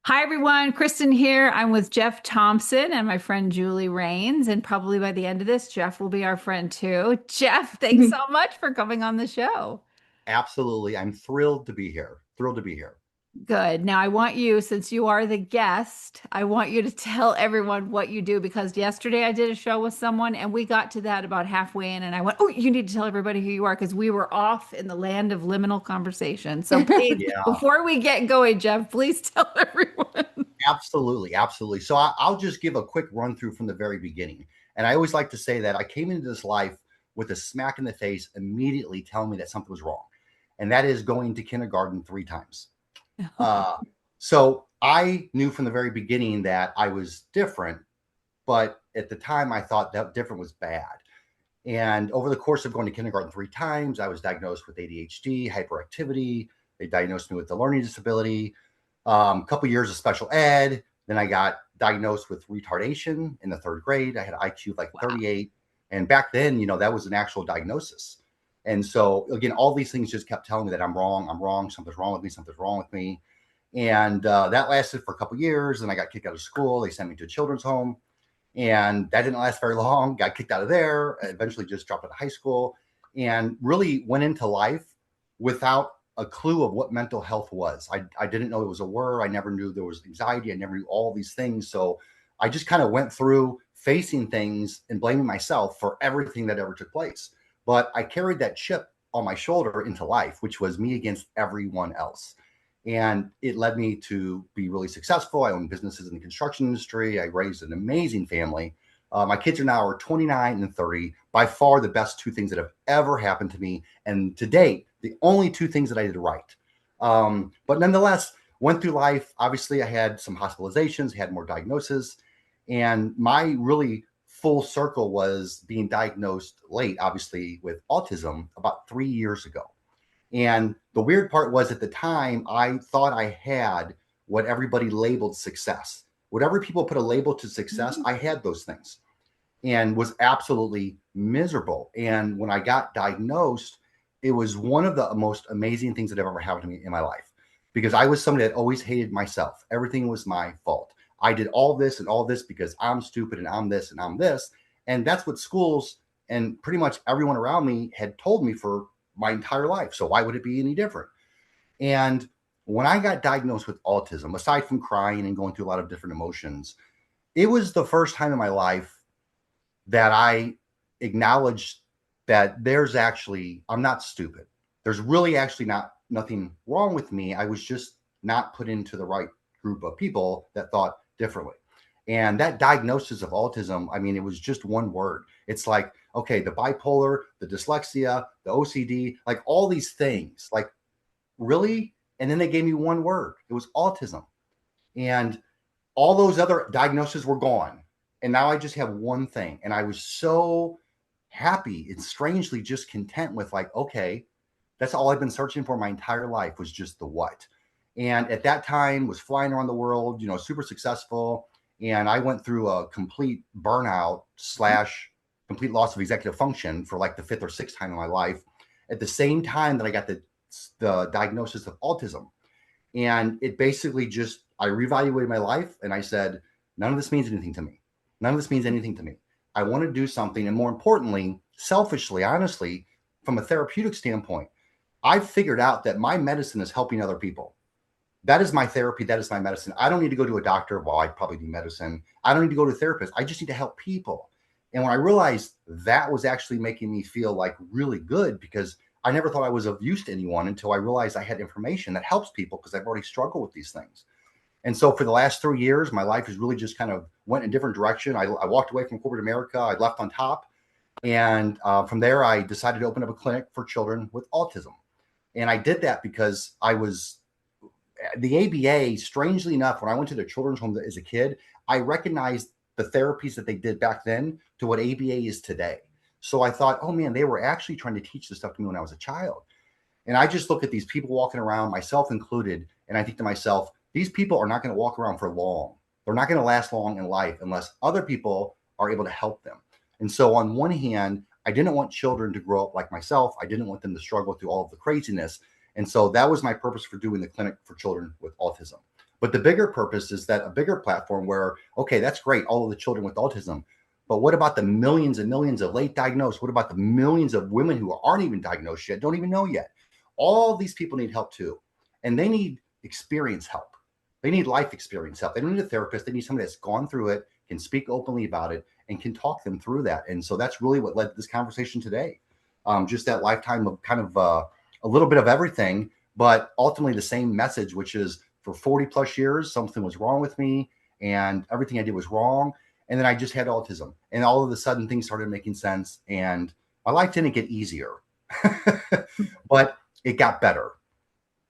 Hi, everyone. Kristen here. I'm with Jeff Thompson and my friend Julie Rains. And probably by the end of this, Jeff will be our friend too. Jeff, thanks so much for coming on the show. Absolutely. I'm thrilled to be here. Thrilled to be here. Good. Now, I want you, since you are the guest, I want you to tell everyone what you do because yesterday I did a show with someone and we got to that about halfway in and I went, "Oh, you need to tell everybody who you are," because we were off in the land of liminal conversation. So please, Yeah, before we get going, Jeff, please tell everyone. absolutely. Absolutely. So I'll just give a quick run through from the very beginning. And I always like to say that I came into this life with a smack in the face immediately telling me that something was wrong. And that is going to kindergarten 3 times. Uh, so I knew from the very beginning that I was different, but at the time I thought that different was bad. And over the course of going to kindergarten 3 times, I was diagnosed with ADHD, hyperactivity. They diagnosed me with a learning disability, a couple years of special ed. Then I got diagnosed with retardation in the third grade. I had an IQ of like Wow. 38. And back then, that was an actual diagnosis. And so, again, all these things just kept telling me that I'm wrong. I'm wrong. Something's wrong with me. Something's wrong with me. And that lasted for a couple years. And I got kicked out of school. They sent me to a children's home. And that didn't last very long. Got kicked out of there, eventually just dropped out of high school, and really went into life without a clue of what mental health was. I didn't know it was a word. I never knew there was anxiety. I never knew all these things. So I just kind of went through facing things and blaming myself for everything that ever took place. But I carried that chip on my shoulder into life, which was me against everyone else. And it led me to be really successful. I own businesses in the construction industry. I raised an amazing family. My kids are now 29 and 30. By far the best two things that have ever happened to me. And to date, the only two things that I did right. But nonetheless, went through life. Obviously, I had some hospitalizations, had more diagnoses. And my really full circle was being diagnosed late, obviously, with autism about 3 years ago. And the weird part was at the time, I thought I had what everybody labeled success. Whatever people put a label to success, I had those things and was absolutely miserable. And when I got diagnosed, it was one of the most amazing things that ever happened to me in my life because I was somebody that always hated myself. Everything was my fault. I did all this and all this because I'm stupid and I'm this and I'm this. And that's what schools and pretty much everyone around me had told me for my entire life. So why would it be any different? And when I got diagnosed with autism, aside from crying and going through a lot of different emotions, it was the first time in my life that I acknowledged that I'm not stupid. There's really actually nothing wrong with me. I was just not put into the right group of people that thought differently. And that diagnosis of autism, I mean, it was just one word. It's like, okay, the bipolar, the dyslexia, the OCD, like all these things, like really? And then they gave me one word. It was autism. And all those other diagnoses were gone. And now I just have one thing. And I was so happy and strangely just content with like, okay, that's all I've been searching for my entire life was just the what. And at that time was flying around the world, super successful. And I went through a complete burnout slash complete loss of executive function for like the fifth or sixth time in my life at the same time that I got the diagnosis of autism. And it basically just, I reevaluated my life and I said, none of this means anything to me. None of this means anything to me. I want to do something. And more importantly, selfishly, honestly, from a therapeutic standpoint, I've figured out that my medicine is helping other people. That is my therapy. That is my medicine. I don't need to go to a doctor. Well, I probably need medicine. I don't need to go to a therapist. I just need to help people. And when I realized that was actually making me feel like really good because I never thought I was of use to anyone until I realized I had information that helps people because I've already struggled with these things. And so for the last 3 years, my life has really just kind of went in a different direction. I walked away from corporate America. I left on top. And from there, I decided to open up a clinic for children with autism. And I did that because the ABA, strangely enough, when I went to the children's home as a kid, I recognized the therapies that they did back then to what ABA is today. So I thought, oh man, they were actually trying to teach this stuff to me when I was a child. And I just look at these people walking around, myself included, and I think to myself, these people are not going to walk around for long. They're not going to last long in life unless other people are able to help them. And so, on one hand, I didn't want children to grow up like myself. I didn't want them to struggle through all of the craziness. And so that was my purpose for doing the clinic for children with autism. But the bigger purpose is that a bigger platform where, okay, that's great, all of the children with autism. But what about the millions and millions of late diagnosed? What about the millions of women who aren't even diagnosed yet, don't even know yet? All these people need help too. And they need experience help. They need life experience help. They don't need a therapist. They need somebody that's gone through it, can speak openly about it, and can talk them through that. And so that's really what led to this conversation today. Just that lifetime of kind of a little bit of everything, but ultimately the same message, which is for 40 plus years, something was wrong with me and everything I did was wrong. And then I just had autism, and all of a sudden things started making sense, and my life didn't get easier, but it got better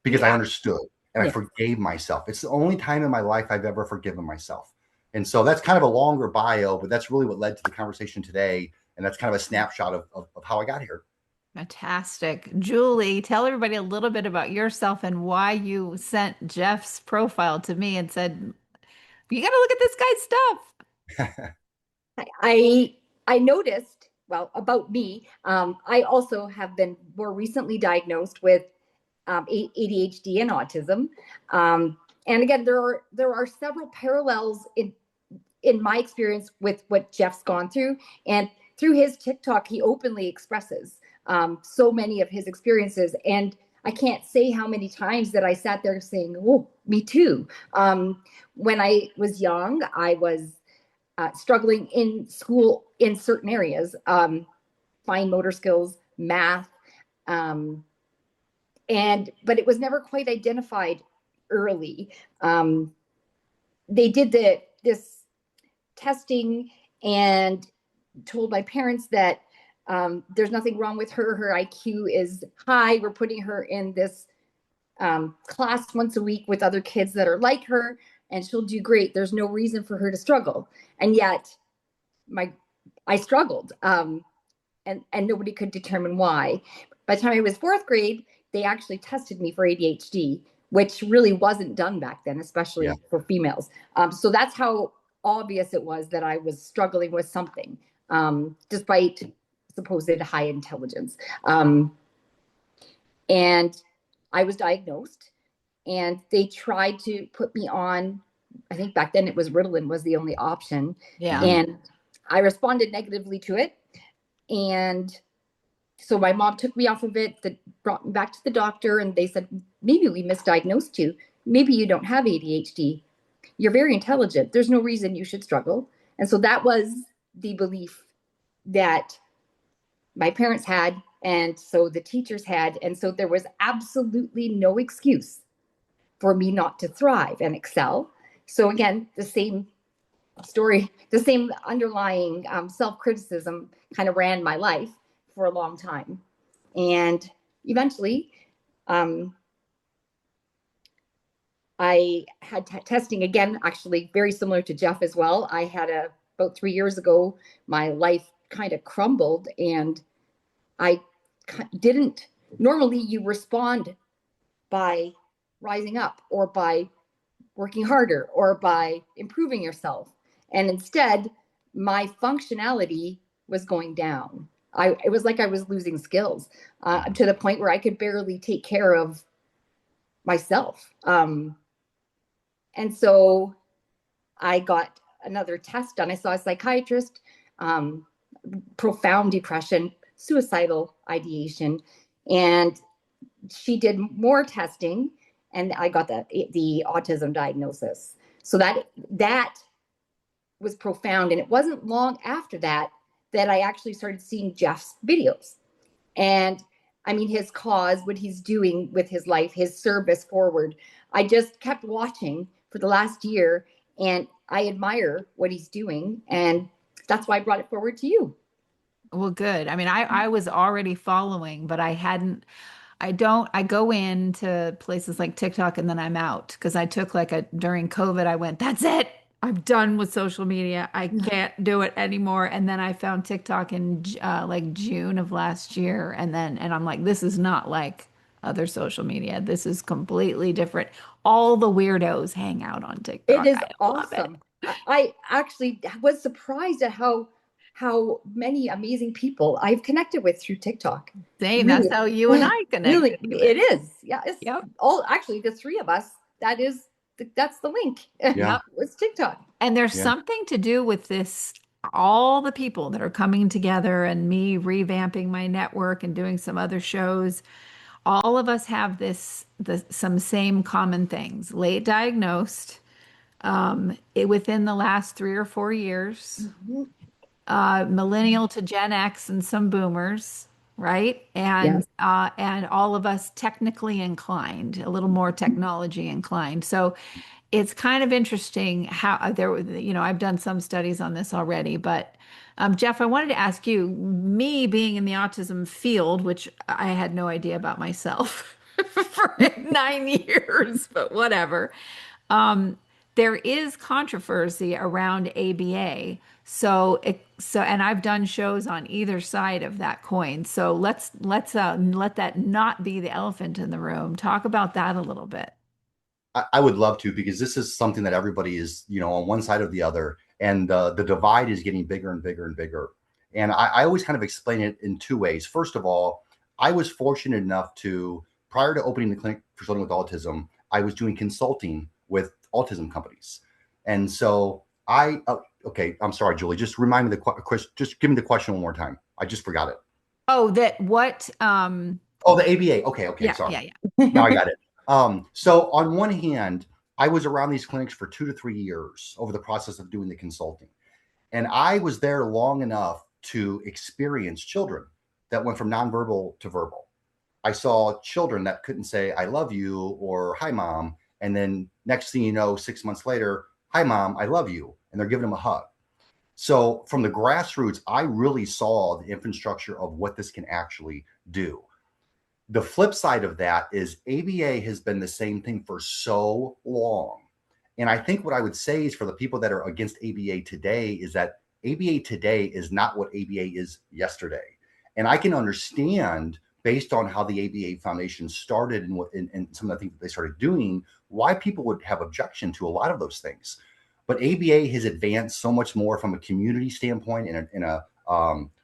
because I Yeah. understood and I Yeah. forgave myself. It's the only time in my life I've ever forgiven myself. And so that's kind of a longer bio, but that's really what led to the conversation today. And that's kind of a snapshot of how I got here. Fantastic. Julie, tell everybody a little bit about yourself and why you sent Jeff's profile to me and said, you got to look at this guy's stuff. I noticed, well, about me, I also have been more recently diagnosed with ADHD and autism. And again, there are several parallels in my experience with what Jeff's gone through. And through his TikTok, he openly expresses so many of his experiences. And I can't say how many times that I sat there saying, oh, me too. When I was young, I was struggling in school in certain areas, fine motor skills, math, but it was never quite identified early. They did this testing and told my parents that there's nothing wrong with her. Her IQ is high. We're putting her in this class once a week with other kids that are like her, and she'll do great. There's no reason for her to struggle. And yet I struggled, and nobody could determine why. By the time I was fourth grade, they actually tested me for ADHD, which really wasn't done back then, especially for females. So that's how obvious it was that I was struggling with something, despite supposed high intelligence. And I was diagnosed, and they tried to put me on, I think back then it was Ritalin was the only option. Yeah. And I responded negatively to it. And so my mom took me off of it, brought me back to the doctor, and they said, maybe we misdiagnosed you. Maybe you don't have ADHD. You're very intelligent. There's no reason you should struggle. And so that was the belief that my parents had, and so the teachers had. And so there was absolutely no excuse for me not to thrive and excel. So again, the same story, the same underlying self-criticism kind of ran my life for a long time. And eventually, I had testing again, actually very similar to Jeff as well. I had about 3 years ago, my life kind of crumbled, and I didn't, normally you respond by rising up or by working harder or by improving yourself. And instead, my functionality was going down. It was like I was losing skills to the point where I could barely take care of myself. And so I got another test done. I saw a psychiatrist, profound depression, suicidal ideation, and she did more testing, and I got the autism diagnosis. So that was profound. And it wasn't long after that I actually started seeing Jeff's videos. And I mean, his cause, what he's doing with his life, his service forward. I just kept watching for the last year, and I admire what he's doing. And that's why I brought it forward to you. Well, good. I mean, I was already following, but I go into places like TikTok and then I'm out because I took during COVID, I went, that's it. I'm done with social media. I can't do it anymore. And then I found TikTok in like June of last year. And I'm like, this is not like other social media. This is completely different. All the weirdos hang out on It TikTok. is I love it. awesome. I actually was surprised at how many amazing people I've connected with through TikTok. Same. Really, That's how you and I really, connected it even. is. Yeah, it's Yep. all actually the three of us. That is that's the link. Yeah. It's TikTok. And there's Yeah. something to do with this, all the people that are coming together and me revamping my network and doing some other shows. All of us have some same common things. Late diagnosed, within the last 3 or 4 years, Mhm. millennial to Gen X and some boomers, right? Yes. And all of us technically inclined, a little more technology inclined. So it's kind of interesting how I've done some studies on this already, but Jeff, I wanted to ask you, me being in the autism field, which I had no idea about myself for 9 years, but whatever. Um, there is controversy around ABA. And I've done shows on either side of that coin. So let's let that not be the elephant in the room. Talk about that a little bit. I would love to, because this is something that everybody is, on one side or the other, and the divide is getting bigger and bigger and bigger. And I always kind of explain it in two ways. First of all, I was fortunate enough to, prior to opening the clinic for children with autism, I was doing consulting with autism companies. And so okay, I'm sorry, Julie, just remind me just give me the question one more time. I just forgot it. Oh, that what? Oh, the ABA. Okay, Yeah, sorry. yeah, yeah. Now I got it. So on one hand, I was around these clinics for 2 to 3 years over the process of doing the consulting. And I was there long enough to experience children that went from nonverbal to verbal. I saw children that couldn't say, I love you or hi, mom. And then next thing you know, 6 months later, hi, mom, I love you. And they're giving them a hug. So from the grassroots, I really saw the infrastructure of what this can actually do. The flip side of that is ABA has been the same thing for so long. And I think what I would say is, for the people that are against ABA today, is that ABA today is not what ABA is yesterday. And I can understand, based on how the ABA Foundation started and some of the things that they started doing, why people would have objection to a lot of those things. But ABA has advanced so much more from a community standpoint, in a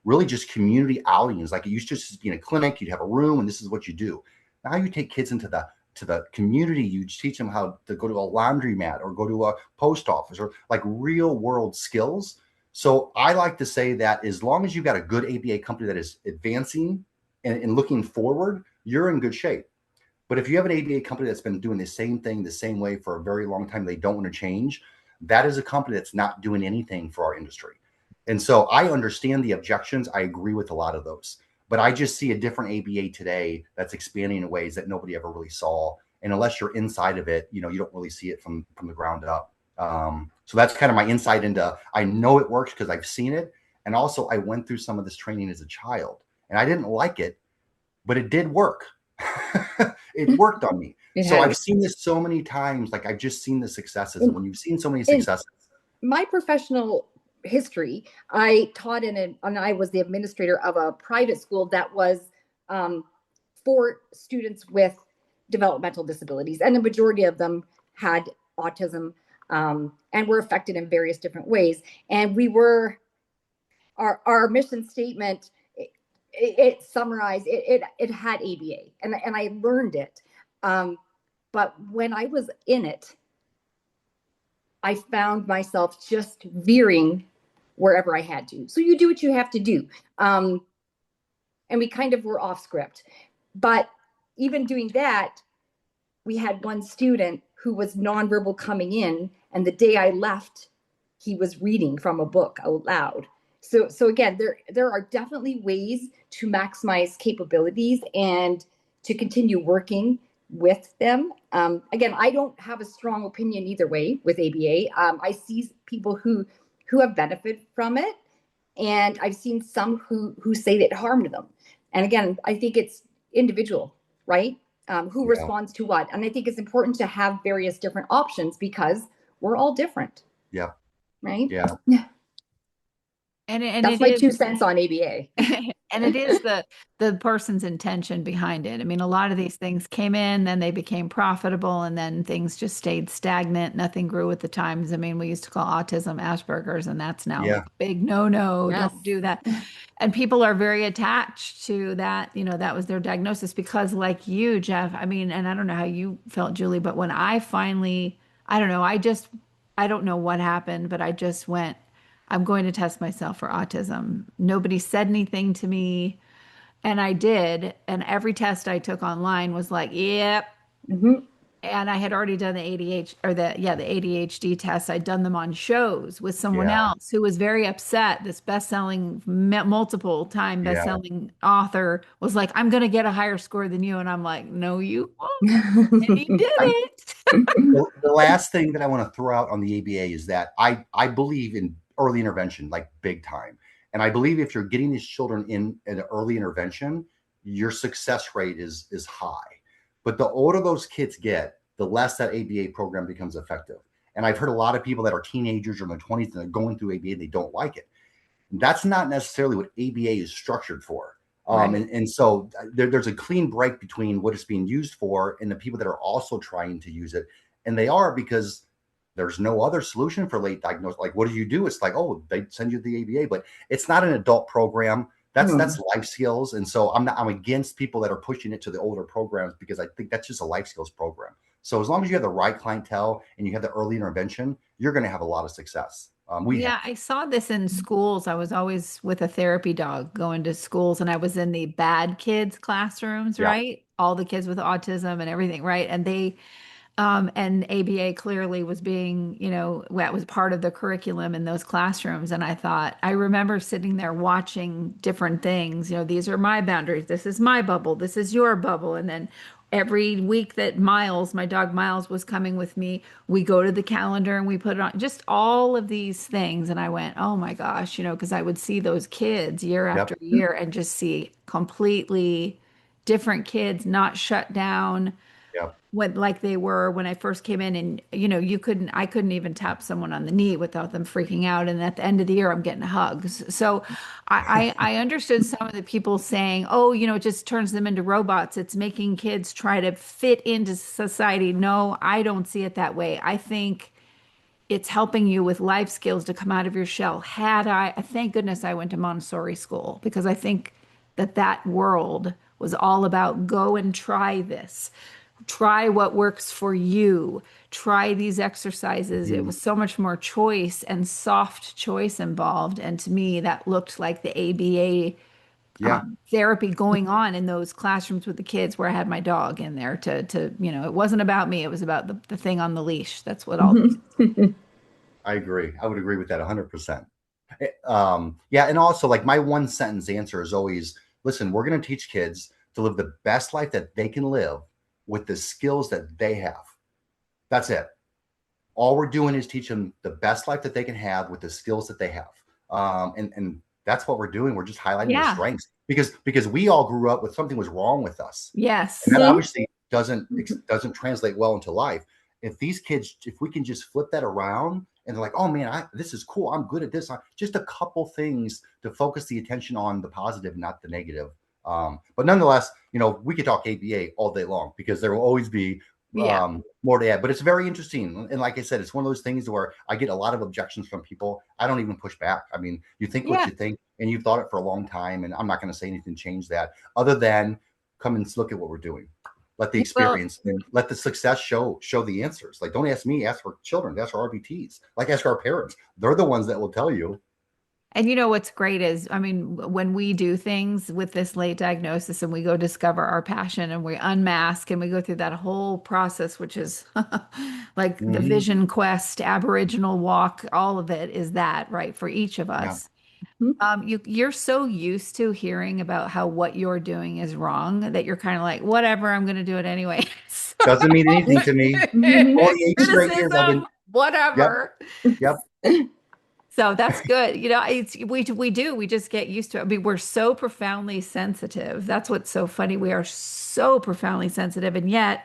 really just community outings. Like, it used to just be in a clinic, you'd have a room and this is what you do. Now you take kids into the community, you teach them how to go to a laundromat or go to a post office, or like real world skills. So I like to say that as long as you've got a good ABA company that is advancing and looking forward, you're in good shape. But if you have an ABA company that's been doing the same thing the same way for a very long time, they don't want to change, that is a company that's not doing anything for our industry. And so I understand the objections. I agree with a lot of those, but I just see a different ABA today that's expanding in ways that nobody ever really saw. And unless you're inside of it, you don't really see it from the ground up. So that's kind of my insight into, I know it works because I've seen it. And also I went through some of this training as a child and I didn't like it, but it did work. It worked on me. I've seen this so many times. Like, I've just seen the successes. And when you've seen so many successes. My professional history, I taught and I was the administrator of a private school that was for students with developmental disabilities. And the majority of them had autism and were affected in various different ways. And our mission statement, it summarized, it had ABA, and I learned it. But when I was in it, I found myself just veering wherever I had to. So you do what you have to do. And we kind of were off script. But even doing that, we had one student who was nonverbal coming in, and the day I left, he was reading from a book out loud. So again, there are definitely ways to maximize capabilities and to continue working with them. Again, I don't have a strong opinion either way with ABA. I see people who have benefited from it, and I've seen some who say that it harmed them. And again, I think it's individual, right? Who responds to what. And I think it's important to have various different options because we're all different. Yeah. Right? Yeah. And that's my 2 cents on ABA. And it is the person's intention behind it. I mean, a lot of these things came in, then they became profitable, and then things just stayed stagnant. Nothing grew with the times. I mean, we used to call autism Asperger's, and that's now like a big no. Yes. Don't do that. And people are very attached to that. That was their diagnosis because, like you, Jeff, I mean, and I don't know how you felt, Julie, but when I I don't know. I don't know what happened, but I just went, I'm going to test myself for autism. Nobody said anything to me, and I did. And every test I took online was like, yep. Mhm. And I had already done the ADHD or the ADHD tests. I'd done them on shows with someone Yeah. else who was very upset. This best-selling, multiple time Yeah. best-selling author was like, I'm going to get a higher score than you. And I'm like, no, you won't. And he did I, it. the last thing that I want to throw out on the ABA is that I believe in early intervention, like big time. And I believe if you're getting these children in an early intervention, your success rate is high. But the older those kids get, the less that ABA program becomes effective. And I've heard a lot of people that are teenagers or in their 20s and they're going through ABA and they don't like it. That's not necessarily what ABA is structured for. Right. And so there's a clean break between what it's being used for and the people that are also trying to use it. And they are because there's no other solution for late diagnosis. Like, what do you do? It's like, oh, they send you the ABA, but it's not an adult program. That's life skills. And so I'm against people that are pushing it to the older programs because I think that's just a life skills program. So as long as you have the right clientele and you have the early intervention, you're going to have a lot of success. We have. Yeah, I saw this in schools. I was always with a therapy dog going to schools, and I was in the bad kids classrooms, Yeah. right? All the kids with autism and everything, right? And and ABA clearly was being, that was part of the curriculum in those classrooms. And I thought, I remember sitting there watching different things, these are my boundaries. This is my bubble. This is your bubble. And then every week that Miles, my dog Miles, was coming with me, we go to the calendar and we put it on just all of these things. And I went, oh my gosh, because I would see those kids year after Yep. year and just see completely different kids not shut down Yep. when like they were when I first came in. And I couldn't even tap someone on the knee without them freaking out, and at the end of the year I'm getting hugs. So I understood some of the people saying, oh, it just turns them into robots, it's making kids try to fit into society. No, I don't see it that way. I think it's helping you with life skills to come out of your shell. Thank goodness I went to Montessori school, because I think that world was all about go and try this. Try what works for you. Try these exercises. It Mhm. was so much more choice and soft choice involved. And to me, that looked like the ABA Yeah. therapy going on in those classrooms with the kids where I had my dog in there it wasn't about me. It was about the thing on the leash. That's what all those. I agree. I would agree with that 100%. Yeah. And also, like, my one sentence answer is always, listen, we're going to teach kids to live the best life that they can live with the skills that they have. That's it. All we're doing is teach them the best life that they can have with the skills that they have. And that's what we're doing. We're just highlighting their Yeah. strengths because we all grew up with something was wrong with us. And Yes. that obviously doesn't translate well into life. If these kids, if we can just flip that around and they're like, oh man, this is cool. I'm good at this. Just a couple things to focus the attention on the positive, not the negative. But nonetheless, we could talk ABA all day long because there will always be Yeah. more to add. But it's very interesting. And like I said, it's one of those things where I get a lot of objections from people. I don't even push back. I mean, you think what Yeah. you think and you've thought it for a long time. And I'm not going to say anything to change that other than come and look at what we're doing. Let the Well, experience and let the success show the answers. Like, don't ask me, ask for children, ask for RBTs, like ask our parents. They're the ones that will tell you. and what's great is, I mean, when we do things with this late diagnosis and we go discover our passion and we unmask and we go through that whole process, which is like the Mhm. vision quest, Aboriginal walk, all of it is that, right, for each of Yeah. us. You're so used to hearing about how what you're doing is wrong that you're kind of like, whatever, I'm going to do it anyway. Doesn't mean anything to me. 48 straight years I've been, Criticism, yep, whatever. yep. So that's good. We just get used to it. I mean, we're so profoundly sensitive. That's what's so funny. We are so profoundly sensitive, and yet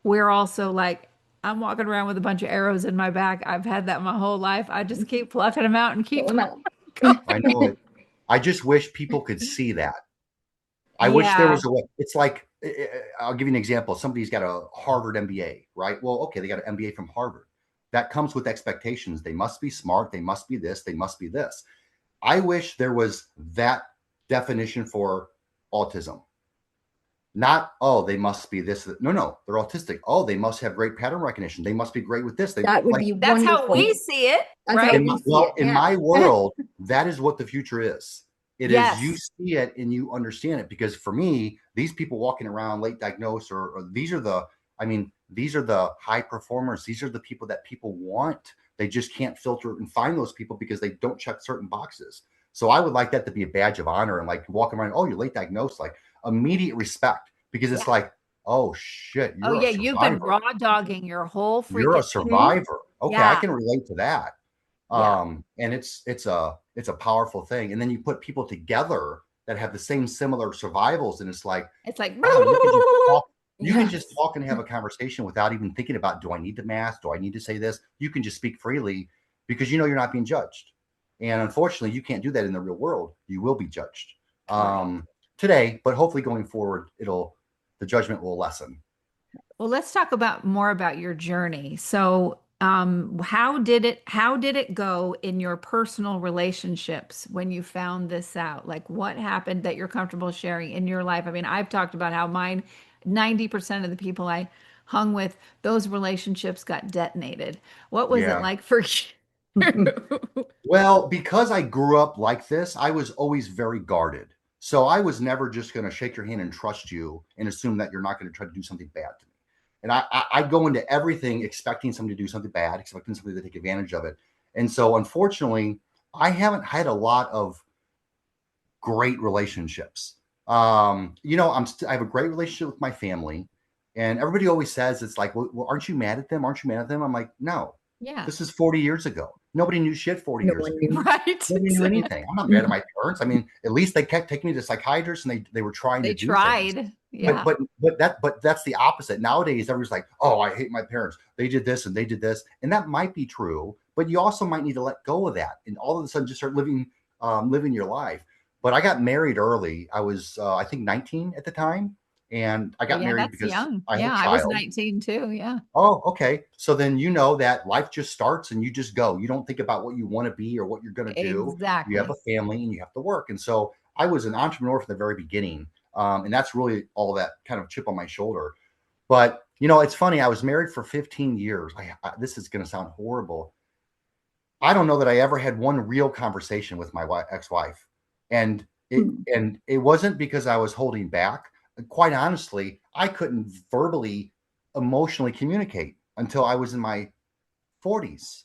we're also like, I'm walking around with a bunch of arrows in my back. I've had that my whole life. I just keep plucking them out and keep I going. know it. I just wish people could see that. I wish there Yeah. was a way. It's like, I'll give you an example. Somebody's got a Harvard MBA, right? Well, okay, they got an MBA from Harvard. That comes with expectations. They must be smart. They must be this. They must be this. I wish there was that definition for autism. Not, oh, they must be this. No, no, they're autistic. Oh, they must have great pattern recognition. They must be great with this. They That would like be That's how we wonderful. see it, That's how right? in we my, see well, it. in Yeah. my world, that is what the future is. It is you Yes. see it and you understand it because for me, these people walking around late diagnosed or these are the, I mean, these are the high performers. These are the people that people want. They just can't filter and find those people because they don't check certain boxes. So I would like that to be a badge of honor and like walking around, oh, you're late diagnosed, like immediate respect because it's Yeah. like, oh shit, Oh you're a yeah, you've been survivor. raw dogging your whole You're a freaking Mhm. survivor. Okay, I yeah. can relate to that. Yeah. And it's a powerful thing. And then you put people together that have the same similar survivals, and it's like, It's like wow, you can just Yes. talk and have a conversation without even thinking about, do I need to mask? Do I need to say this? You can just speak freely because you know you're not being judged. And unfortunately, you can't do that in the real world. You will be judged right. today, but hopefully going forward, the judgment will lessen. Well, let's talk about more about your journey. So, how did it go in your personal relationships when you found this out? Like what happened that you're comfortable sharing in your life? I mean, I've talked about how mine, 90% of the people I hung with, those relationships got detonated. What was it Yeah. like for you? Well, because I grew up like this, I was always very guarded. So I was never just going to shake your hand and trust you and assume that you're not going to try to do something bad to me. And I go into everything expecting somebody to do something bad, expecting somebody to take advantage of it. And so, unfortunately, I haven't had a lot of great relationships. I have a great relationship with my family, and everybody always says it's like, well, aren't you mad at them? Aren't you mad at them? I'm like, no, Yeah. this is 40 years ago. Nobody knew shit 40 No years one ago. knew. Right. Nobody knew Exactly. anything. I'm not mad at my parents. I mean, at least they kept taking me to psychiatrists and they were trying They to do things. tried. But Yeah. but but that's the opposite. Nowadays, everyone's like, oh, I hate my parents. They did this and they did this. And that might be true, but you also might need to let go of that and all of a sudden just start living your life. But I got married early. I was I think 19 at the time. And I Oh got yeah, married that's because young. I had a Yeah, I was child. 19 too. Yeah. Oh, okay. So then you know that life just starts and you just go. You don't think about what you want to be or what you're going to do. You have a Exactly. family and you have to work. And so I was an entrepreneur from the very beginning. And that's really all that kind of chip on my shoulder. But, it's funny. I was married for 15 years. This is going to sound horrible. I don't know that I ever had one real conversation with my ex-wife. And it wasn't because I was holding back. Quite honestly, I couldn't verbally, emotionally communicate until I was in my 40s.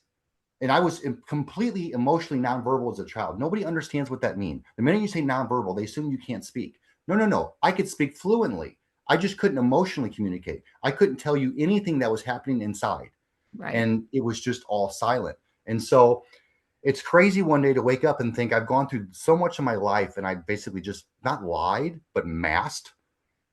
And I was completely emotionally nonverbal as a child. Nobody understands what that means. The minute you say nonverbal, they assume you can't speak. No, no, no. I could speak fluently. I just couldn't emotionally communicate. I couldn't tell you anything that was happening inside. Right. And it was just all silent. And so it's crazy one day to wake up and think I've gone through so much of my life and I basically just not lied, but masked.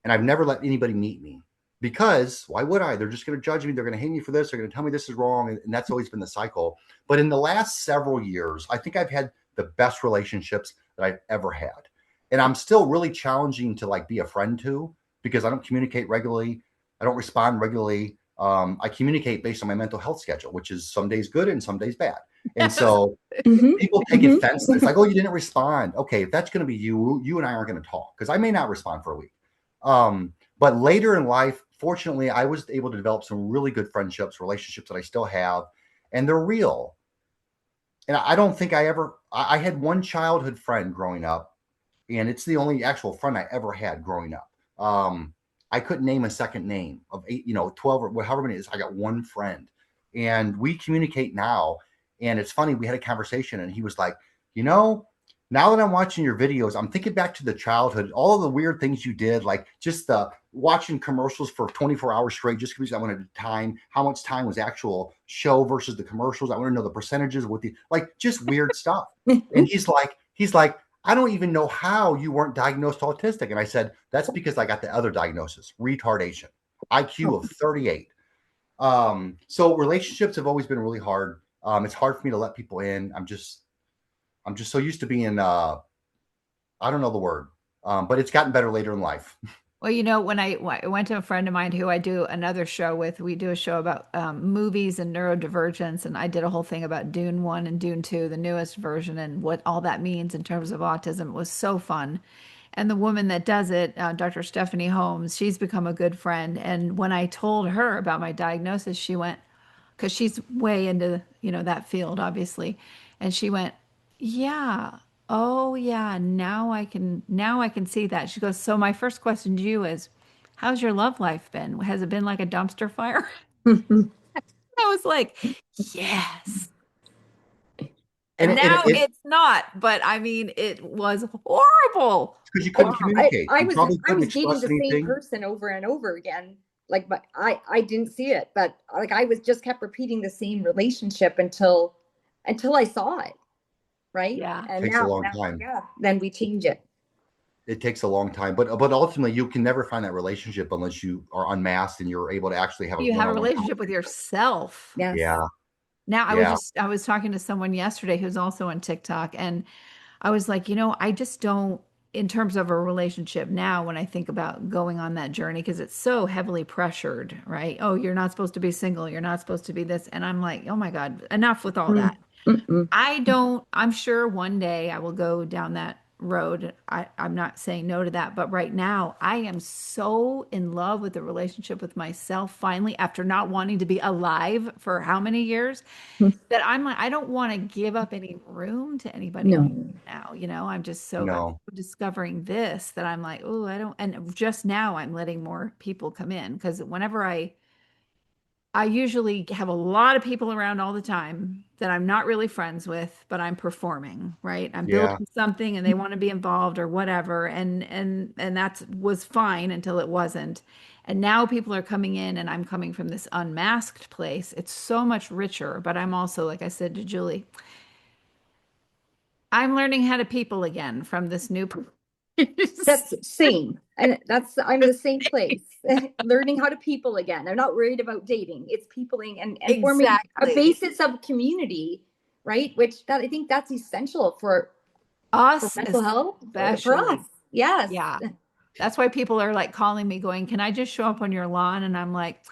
And I've never let anybody meet me because why would I? They're just going to judge me. They're going to hate me for this. They're going to tell me this is wrong. And that's always been the cycle. But in the last several years, I think I've had the best relationships that I've ever had. And I'm still really challenging to like be a friend to because I don't communicate regularly. I don't respond regularly. I communicate based on my mental health schedule, which is some days good and some days bad. And Yes. so Mhm. people take Mhm. offense. It's like, oh, you didn't respond. Okay, if that's going to be you and I aren't going to talk because I may not respond for a week. But later in life, fortunately, I was able to develop some really good friendships, relationships that I still have, and they're real. And I don't think I had one childhood friend growing up, and it's the only actual friend I ever had growing up. I couldn't name a second name of 8, 12 or however many it is. I got one friend, and we communicate now. And it's funny, we had a conversation, and he was like, you know, now that I'm watching your videos, I'm thinking back to the childhood, all of the weird things you did, like just watching commercials for 24 hours straight, just because I wanted to time how much time was actual show versus the commercials. I want to know the percentages with the like just weird stuff. And he's like, I don't even know how you weren't diagnosed autistic. And I said, that's because I got the other diagnosis, retardation, IQ of 38. So relationships have always been really hard. It's hard for me to let people in. I'm just so used to being I don't know the word. But it's gotten better later in life. Well, when I went to a friend of mine who I do another show with, we do a show about movies and neurodivergence, and I did a whole thing about Dune 1 and Dune 2, the newest version, and what all that means in terms of autism. It was so fun. And the woman that does it, Dr. Stephanie Holmes, she's become a good friend. And when I told her about my diagnosis, she went, because she's way into, that field, obviously. And she went, yeah, oh yeah, now I can see that. She goes, so my first question to you is, how's your love life been? Has it been like a dumpster fire? I was like, yes. And And it now is it's not, but I mean, it was horrible. because you couldn't Well, communicate. I You was probably I couldn't was dating express the same anything. person over and over again. Like, but I didn't see it, but like I was just kept repeating the same relationship until I saw it, right? Yeah. And Takes a long now time. yeah, then we change it. It takes a long time, but ultimately you can never find that relationship unless you are unmasked and you're able to actually have a You have a one-on-one relationship with conversation. yourself. Yes. Yeah, Now, yeah, I was talking to someone yesterday who's also on TikTok, and I was like, I just don't, in terms of a relationship now, when I think about going on that journey, because it's so heavily pressured, right? Oh, you're not supposed to be single. You're not supposed to be this. And I'm like, oh my God, enough with all that. Mm-mm. I'm sure one day I will go down that road. I'm not saying no to that, but right now I am so in love with the relationship with myself finally, after not wanting to be alive for how many years, that I'm like, I don't want to give up any room to anybody new No. now. I'm no, discovering this that I'm like, oh, I don't, and just now I'm letting more people come in because whenever I usually have a lot of people around all the time that I'm not really friends with, but I'm performing, right? I'm yeah, building something and they want to be involved or whatever. And that was fine until it wasn't. And now people are coming in and I'm coming from this unmasked place. It's so much richer, but I'm also, like I said to Julie, I'm learning how to people again from this new place. That's same. And I'm the same place. Learning how to people again. I'm not worried about dating. It's peopling and forming a Exactly. basis of community, right? Which that I think that's essential for Us mental health for us. especially. Yes. Yeah. That's why people are like calling me going, can I just show up on your lawn? And I'm like,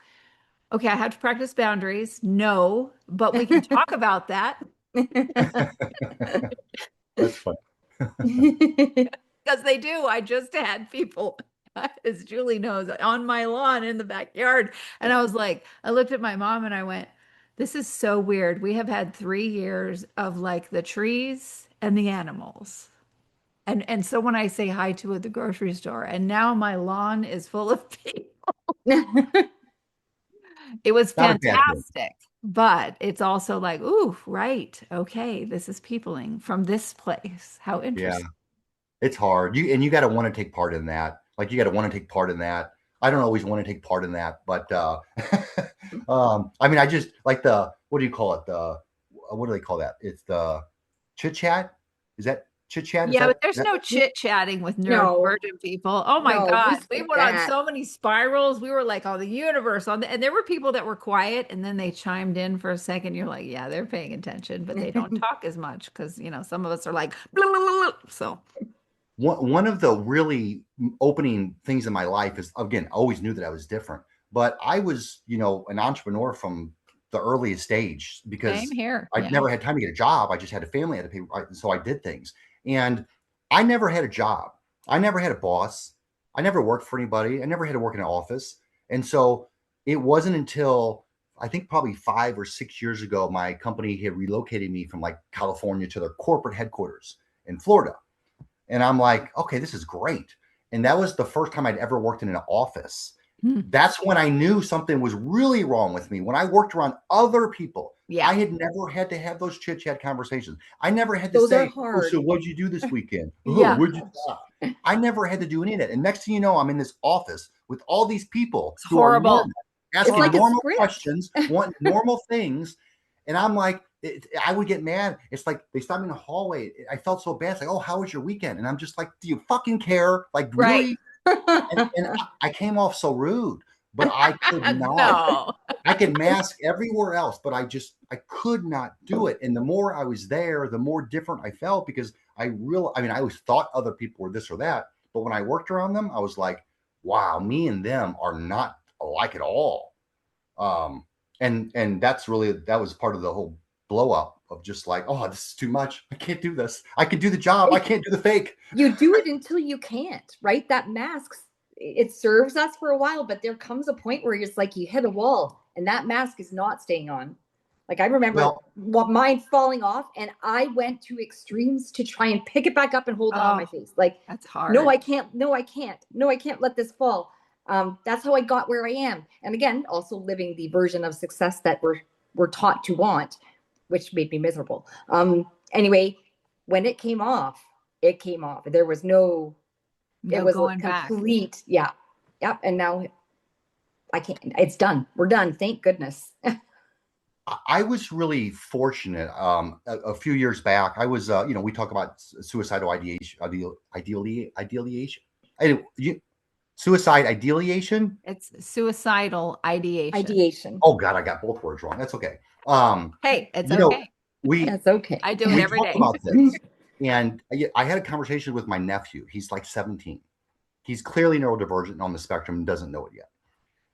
okay, I have to practice boundaries. No, but we can talk about that that's fun. because they do. I just had people, as Julie knows, on my lawn in the backyard. And I was like, I looked at my mom and I went, this is so weird. We have had 3 years of like the trees and the animals. And so when I say hi to at the grocery store, and now my lawn is full of people. It was Not a bad thing. fantastic, but it's also like, ooh, right. Okay, this is peopling from this place. How Yeah, interesting. it's hard. You got to want to take part in that. Like you got to want to take part in that. I don't always want to take part in that, but I mean, I just like the what do you call it? The what do they call that? It's the chit chat. Is that chit chat? Yeah, but Is there's that no chit-chatting with No, neurodivergent people. Oh my no, God. who We said went on that? so many spirals. We were like, oh, the universe and there were people that were quiet and then they chimed in for a second. You're like, yeah, they're paying attention, but they don't talk as much because, some of us are like, blah, blah, blah, blah. So, one of the really opening things in my life is again, I always knew that I was different, but I was, an entrepreneur from the earliest stage same because here. I Yeah. never had time to get a job. I just had a family I had to pay, so I did things, and I never had a job. I never had a boss. I never worked for anybody. I never had to work in an office, and so it wasn't until I think probably 5 or 6 years ago, my company had relocated me from like California to their corporate headquarters in Florida. And I'm like, okay, this is great. And that was the first time I'd ever worked in an office. Hmm. That's when I knew something was really wrong with me. When I worked around other people, Yeah. I had never had to have those chit chat conversations. I never had to Those are say, oh, hard. so what'd you do this weekend? Oh, Yeah. where'd you stop? I never had to do any of that. And next thing you know, I'm in this office with all these people It's who are horrible. normal, It's asking like a Horrible. normal script. questions, want normal things. And I'm like, I would get mad. It's like they stopped me in the hallway. I felt so bad. It's like, oh, how was your weekend? And I'm just like, do you fucking care? Like, Right. really? And I came off so rude, but I could not. No. I could mask everywhere else, but I could not do it. And the more I was there, the more different I felt because I mean, I always thought other people were this or that, but when I worked around them, I was like, wow, me and them are not alike at all. Um, and that was part of the whole blow up of just like, oh, this is too much. I can't do this. I can do the job. I can't do the fake. You do it until you can't, right? That mask, it serves us for a while, but there comes a point where it's like you hit a wall and that mask is not staying on. Like I remember mine falling off, and I went to extremes to try and pick it back up and hold it on my face. Like, that's hard. No, I can't. No, I can't. No, I can't let this fall. That's how I got where I am. And again, also living the version of success that we're taught to want, which made me miserable. Anyway, when it came off, it came off. There was no it was going complete back. Yeah. Yep. And now I can't. It's done. We're done. Thank goodness. I was really fortunate. A few years back, I was, we talk about suicidal ideation. Suicide ideation. It's suicidal ideation. Ideation. Oh God, I got both words wrong. That's okay. Hey, it's okay. That's okay. I do it every day. About this, and I had a conversation with my nephew. He's like 17. He's clearly neurodivergent on the spectrum and doesn't know it yet.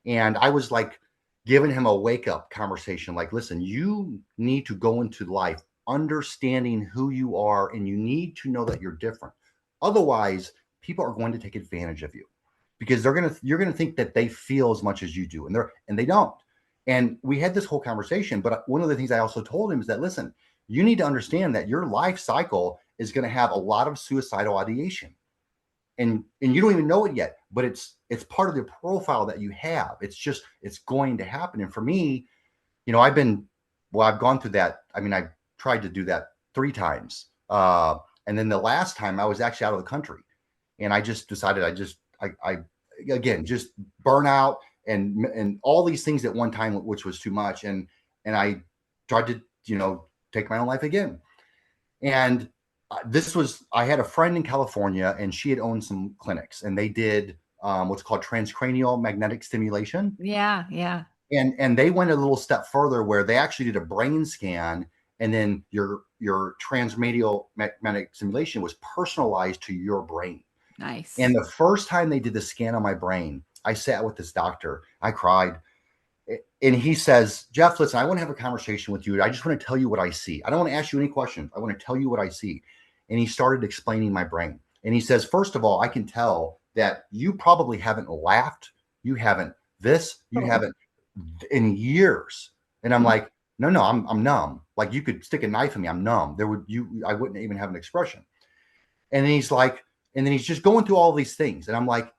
And I was like, giving him a wake-up conversation, like, listen, you need to go into life understanding who you are, and you need to know that you're different. Otherwise, people are going to take advantage of you because you're gonna think that they feel as much as you do, and they don't. And we had this whole conversation, but one of the things I also told him is that, listen, you need to understand that your life cycle is going to have a lot of suicidal ideation. And you don't even know it yet, but it's part of the profile that you have. It's going to happen. And for me, I've gone through that. I mean, I tried to do that 3 times. And then the last time I was actually out of the country, and I just decided I just burnout and all these things at one time, which was too much. And I tried to, take my own life again. And I had a friend in California, and she had owned some clinics, and they did what's called transcranial magnetic stimulation. Yeah. And they went a little step further, where they actually did a brain scan, and then your transmedial magnetic stimulation was personalized to your brain. Nice. And the first time they did the scan on my brain, I sat with this doctor. I cried. And he says, Jeff, listen, I want to have a conversation with you. I just want to tell you what I see. I don't want to ask you any questions. I want to tell you what I see. And he started explaining my brain. And he says, first of all, I can tell that you probably haven't laughed. You haven't haven't in years. And I'm like, no, I'm numb. Like, you could stick a knife in me. I'm numb. I wouldn't even have an expression. And then he's like, and then he's just going through all these things. And I'm like,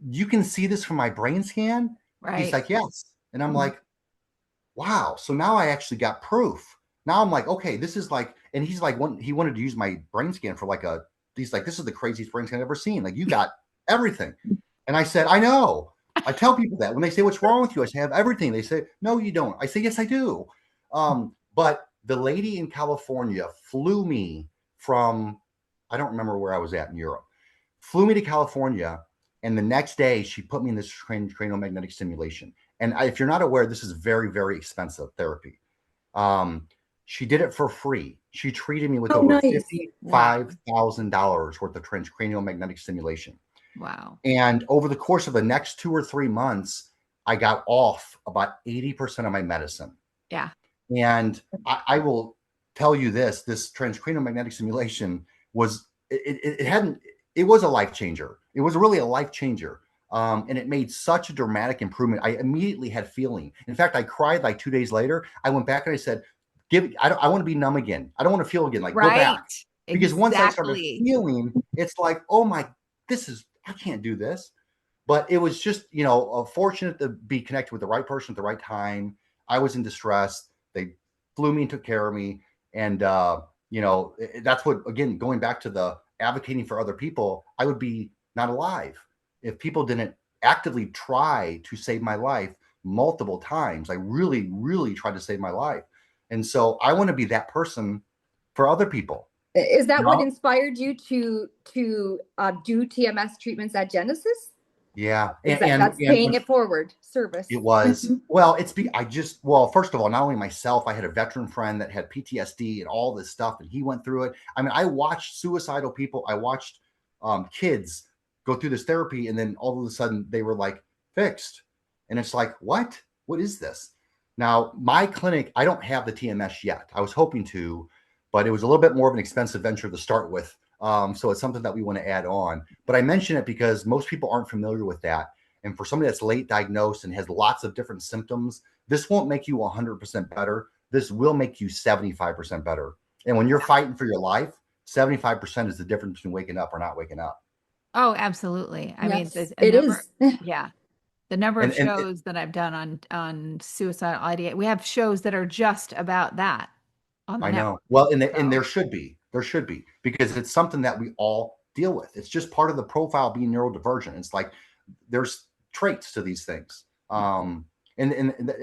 you can see this from my brain scan? Right. He's like, yes. And I'm like, wow. So now I actually got proof. Now I'm like, okay, this is like, and he's like, he wanted to use my brain scan for he's like, this is the craziest brain scan I've ever seen. Like, you got everything. And I said, I know. I tell people that when they say, what's wrong with you? I say, I have everything. They say, no, you don't. I say, yes, I do. But the lady in California flew me from, I don't remember where I was at in Europe, flew me to California. And the next day, she put me in this cranial magnetic stimulation. And if you're not aware, this is very, very expensive therapy. She did it for free. She treated me with over $55,000 worth of transcranial magnetic stimulation. Wow. And over the course of the next 2 or 3 months, I got off about 80% of my medicine. Yeah. And I will tell you this transcranial magnetic stimulation was, it was a life changer. It was really a life changer. And it made such a dramatic improvement. I immediately had feeling. In fact, I cried like 2 days later. I went back and I said, I want to be numb again. I don't want to feel again. Like, go back. Because once I started feeling, it's like, oh my, I can't do this. But it was just, fortunate to be connected with the right person at the right time. I was in distress. They flew me and took care of me. And, that's what, again, going back to the advocating for other people, I would be not alive if people didn't actively try to save my life multiple times. I really, really tried to save my life. And so I want to be that person for other people. Is that what inspired you to do TMS treatments at Genesis? Yeah. That's paying it forward service. It was. Well, first of all, not only myself, I had a veteran friend that had PTSD and all this stuff, and he went through it. I mean, I watched suicidal people. I watched kids go through this therapy, and then all of a sudden they were like fixed. And it's like, what is this? Now, my clinic, I don't have the TMS yet. I was hoping to, but it was a little bit more of an expensive venture to start with. So it's something that we want to add on. But I mention it because most people aren't familiar with that. And for somebody that's late diagnosed and has lots of different symptoms, this won't make you 100% better. This will make you 75% better. And when you're fighting for your life, 75% is the difference between waking up or not waking up. Oh, absolutely. I mean, Yes, there's a it number, is. yeah. The number of And shows that I've done on suicidal ideation. We have shows that are just about that on the I know. network. Well, and So, there should be, because it's something that we all deal with. It's just part of the profile being neurodivergent. It's like there's traits to these things. And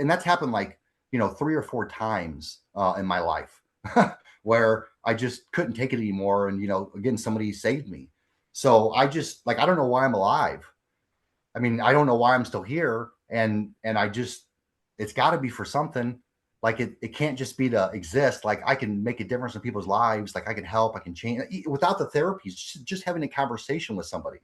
that's happened like, 3 or 4 times in my life where I just couldn't take it anymore. And, again, somebody saved me. So I just like, I don't know why I'm alive. I mean, I don't know why I'm still here. And I just, it's got to be for something. Like it can't just be to exist. Like I can make a difference in people's lives. Like I can help, I can change without the therapy, just having a conversation with somebody.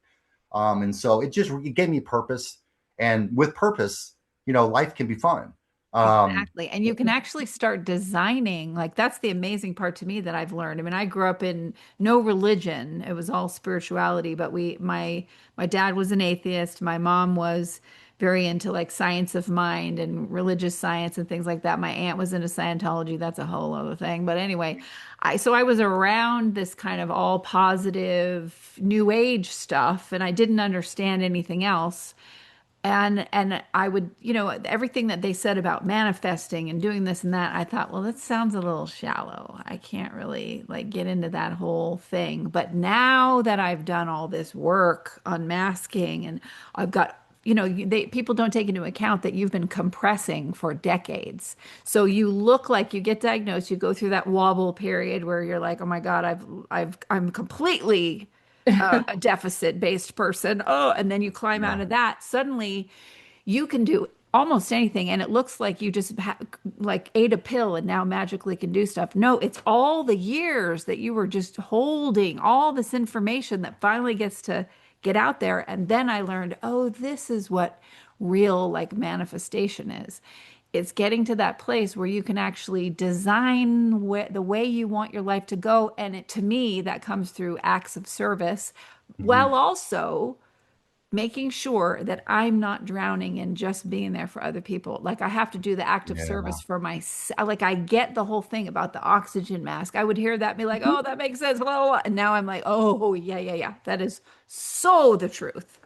And so it gave me purpose, and with purpose, life can be fun. Um, exactly. And you can actually start designing. Like that's the amazing part to me that I've learned. I mean, I grew up in no religion. It was all spirituality, but my dad was an atheist. My mom was very into like science of mind and religious science and things like that. My aunt was into Scientology. That's a whole other thing. But anyway, I was around this kind of all positive new age stuff and I didn't understand anything else. And I would, everything that they said about manifesting and doing this and that, I thought, well, that sounds a little shallow. I can't really like get into that whole thing. But now that I've done all this work on masking and I've got, people don't take into account that you've been compressing for decades. So you look like you get diagnosed, you go through that wobble period where you're like, oh my God, I'm completely a deficit-based person. Oh, and then you climb out yeah, of that. Suddenly, you can do almost anything, and it looks like you just like ate a pill and now magically can do stuff. No, it's all the years that you were just holding all this information that finally gets to get out there. And then I learned, oh, this is what real like manifestation is. It's getting to that place where you can actually design the way you want your life to go. And to me, that comes through acts of service, hmm, while also making sure that I'm not drowning in just being there for other people. Like I have to do the act of yeah, service for myself. Like I get the whole thing about the oxygen mask. I would hear that and be like, oh, that makes sense. Blah, blah, blah. And now I'm like, oh, yeah, yeah, yeah. That is so the truth.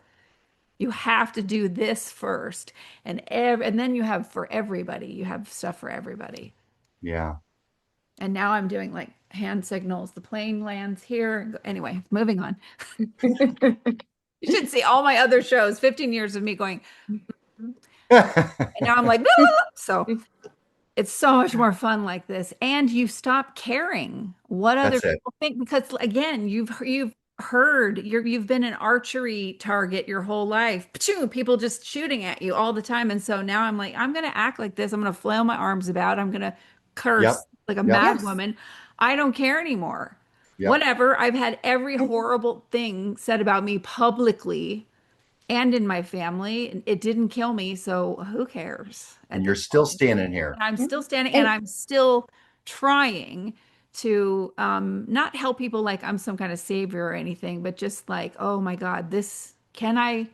You have to do this first, and then you have for everybody. You have stuff for everybody. yeah. And now I'm doing like hand signals. The plane lands here. Anyway, moving on. You should see all my other shows. 15 years of me going, "Mhm." And now I'm like, "Blah, blah, blah." So it's so much more fun like this, and you stop caring what other That's it. people think because again, you've heard you've been an archery target your whole life. Pachoo, people just shooting at you all the time, and so now I'm like, I'm gonna act like this. I'm gonna flail my arms about. I'm gonna curse Yep, like a yep, mad Yes. woman. I don't care anymore. yep. Whatever. I've had every horrible thing said about me publicly and in my family. It didn't kill me, so who cares And at you're this still point? standing here. And I'm Yeah. still standing and And I'm still trying to not help people like I'm some kind of savior or anything, but just like, oh my God, this can I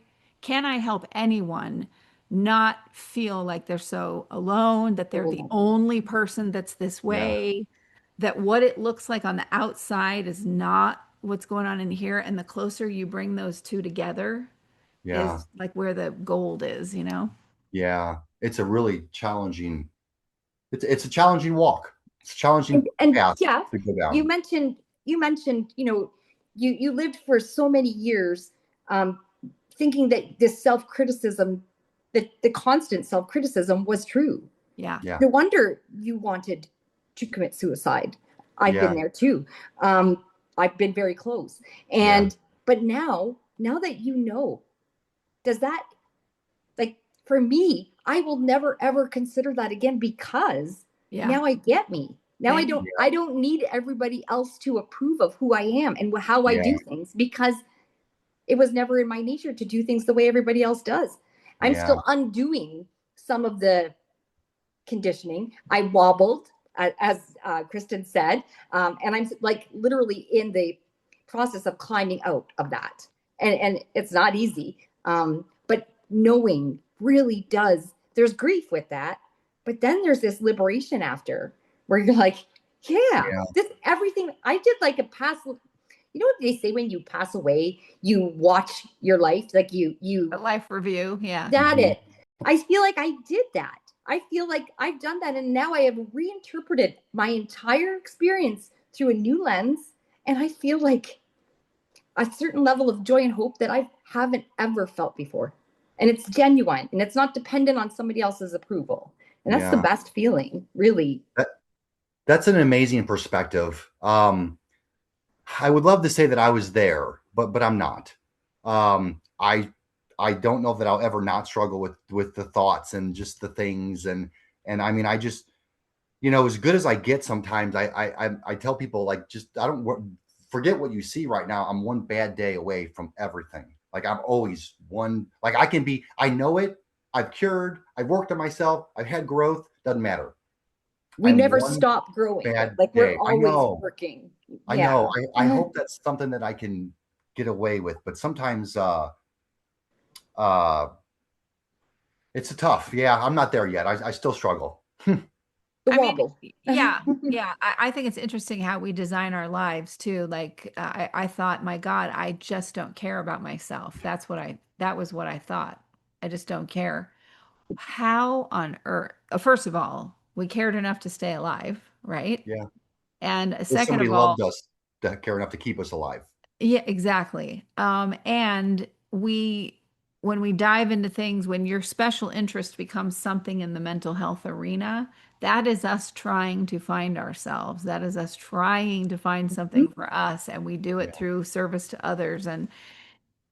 help anyone not feel like they're so alone, that they're the only person that's this Yeah, way, that what it looks like on the outside is not what's going on in here. And the closer you bring those two together, yeah, is like where the gold is, you know? yeah. It's a really challenging. It's a challenging walk. It's a challenging and path yeah, to go you down. mentioned you mentioned, you lived for so many years um, thinking that this self-criticism, that the constant self-criticism was true. Yeah. Yeah, No wonder you wanted to commit suicide. I've been yeah, there too. I've been very close. yeah, And but now that does that, like, for me, I will never ever consider that again because Yeah. now I get me. Now I Same. don't yeah, I don't need everybody else to approve of who I am and how I yeah, do things because it was never in my nature to do things the way everybody else does. I'm yeah, still undoing some of the conditioning. I wobbled, as Kristen said, and I'm like literally in the process of climbing out of that, and it's not easy. But knowing really does. There's grief with that, but then there's this liberation after, where you're like, yeah, Yeah. this everything I did, like a past. You know what they say, when you pass away, you watch your life, like you A life review. Yeah. that Mhm. it. I feel like I did that. I feel like I've done that, and now I have reinterpreted my entire experience through a new lens, and I feel like a certain level of joy and hope that I haven't ever felt before. And it's genuine, and it's not dependent on somebody else's approval. And that's the Yeah. best feeling, really. That, that's an amazing perspective. I would love to say that I was there, but I'm not. I don't know that I'll ever not struggle with the thoughts and just the things, and I mean, I just, as good as I get sometimes, I tell people, like, just, I don't forget what you see right now. I'm one bad day away from everything. Like, I'm always one, like, I know it. I've cured. I've worked on myself. I've had growth. Doesn't matter. We I'm never one stop growing. bad Like, we're day. I always know. working. I know. Yeah. I hope that's something that I can get away with, but sometimes uh it's a tough. Yeah, I'm not there yet. I still struggle. The I mean, wobble. yeah, yeah. I think it's interesting how we design our lives too. Like I thought, my God, I just don't care about myself. That was what I thought. I just don't care. How on earth? First of all, we cared enough to stay alive, right? Yeah. And If second somebody of all, loved us to care enough to keep us alive. yeah, exactly. And when we dive into things, when your special interest becomes something in the mental health arena, that is us trying to find ourselves. That is us trying to find something for us, and we do it Yeah. through service to others. And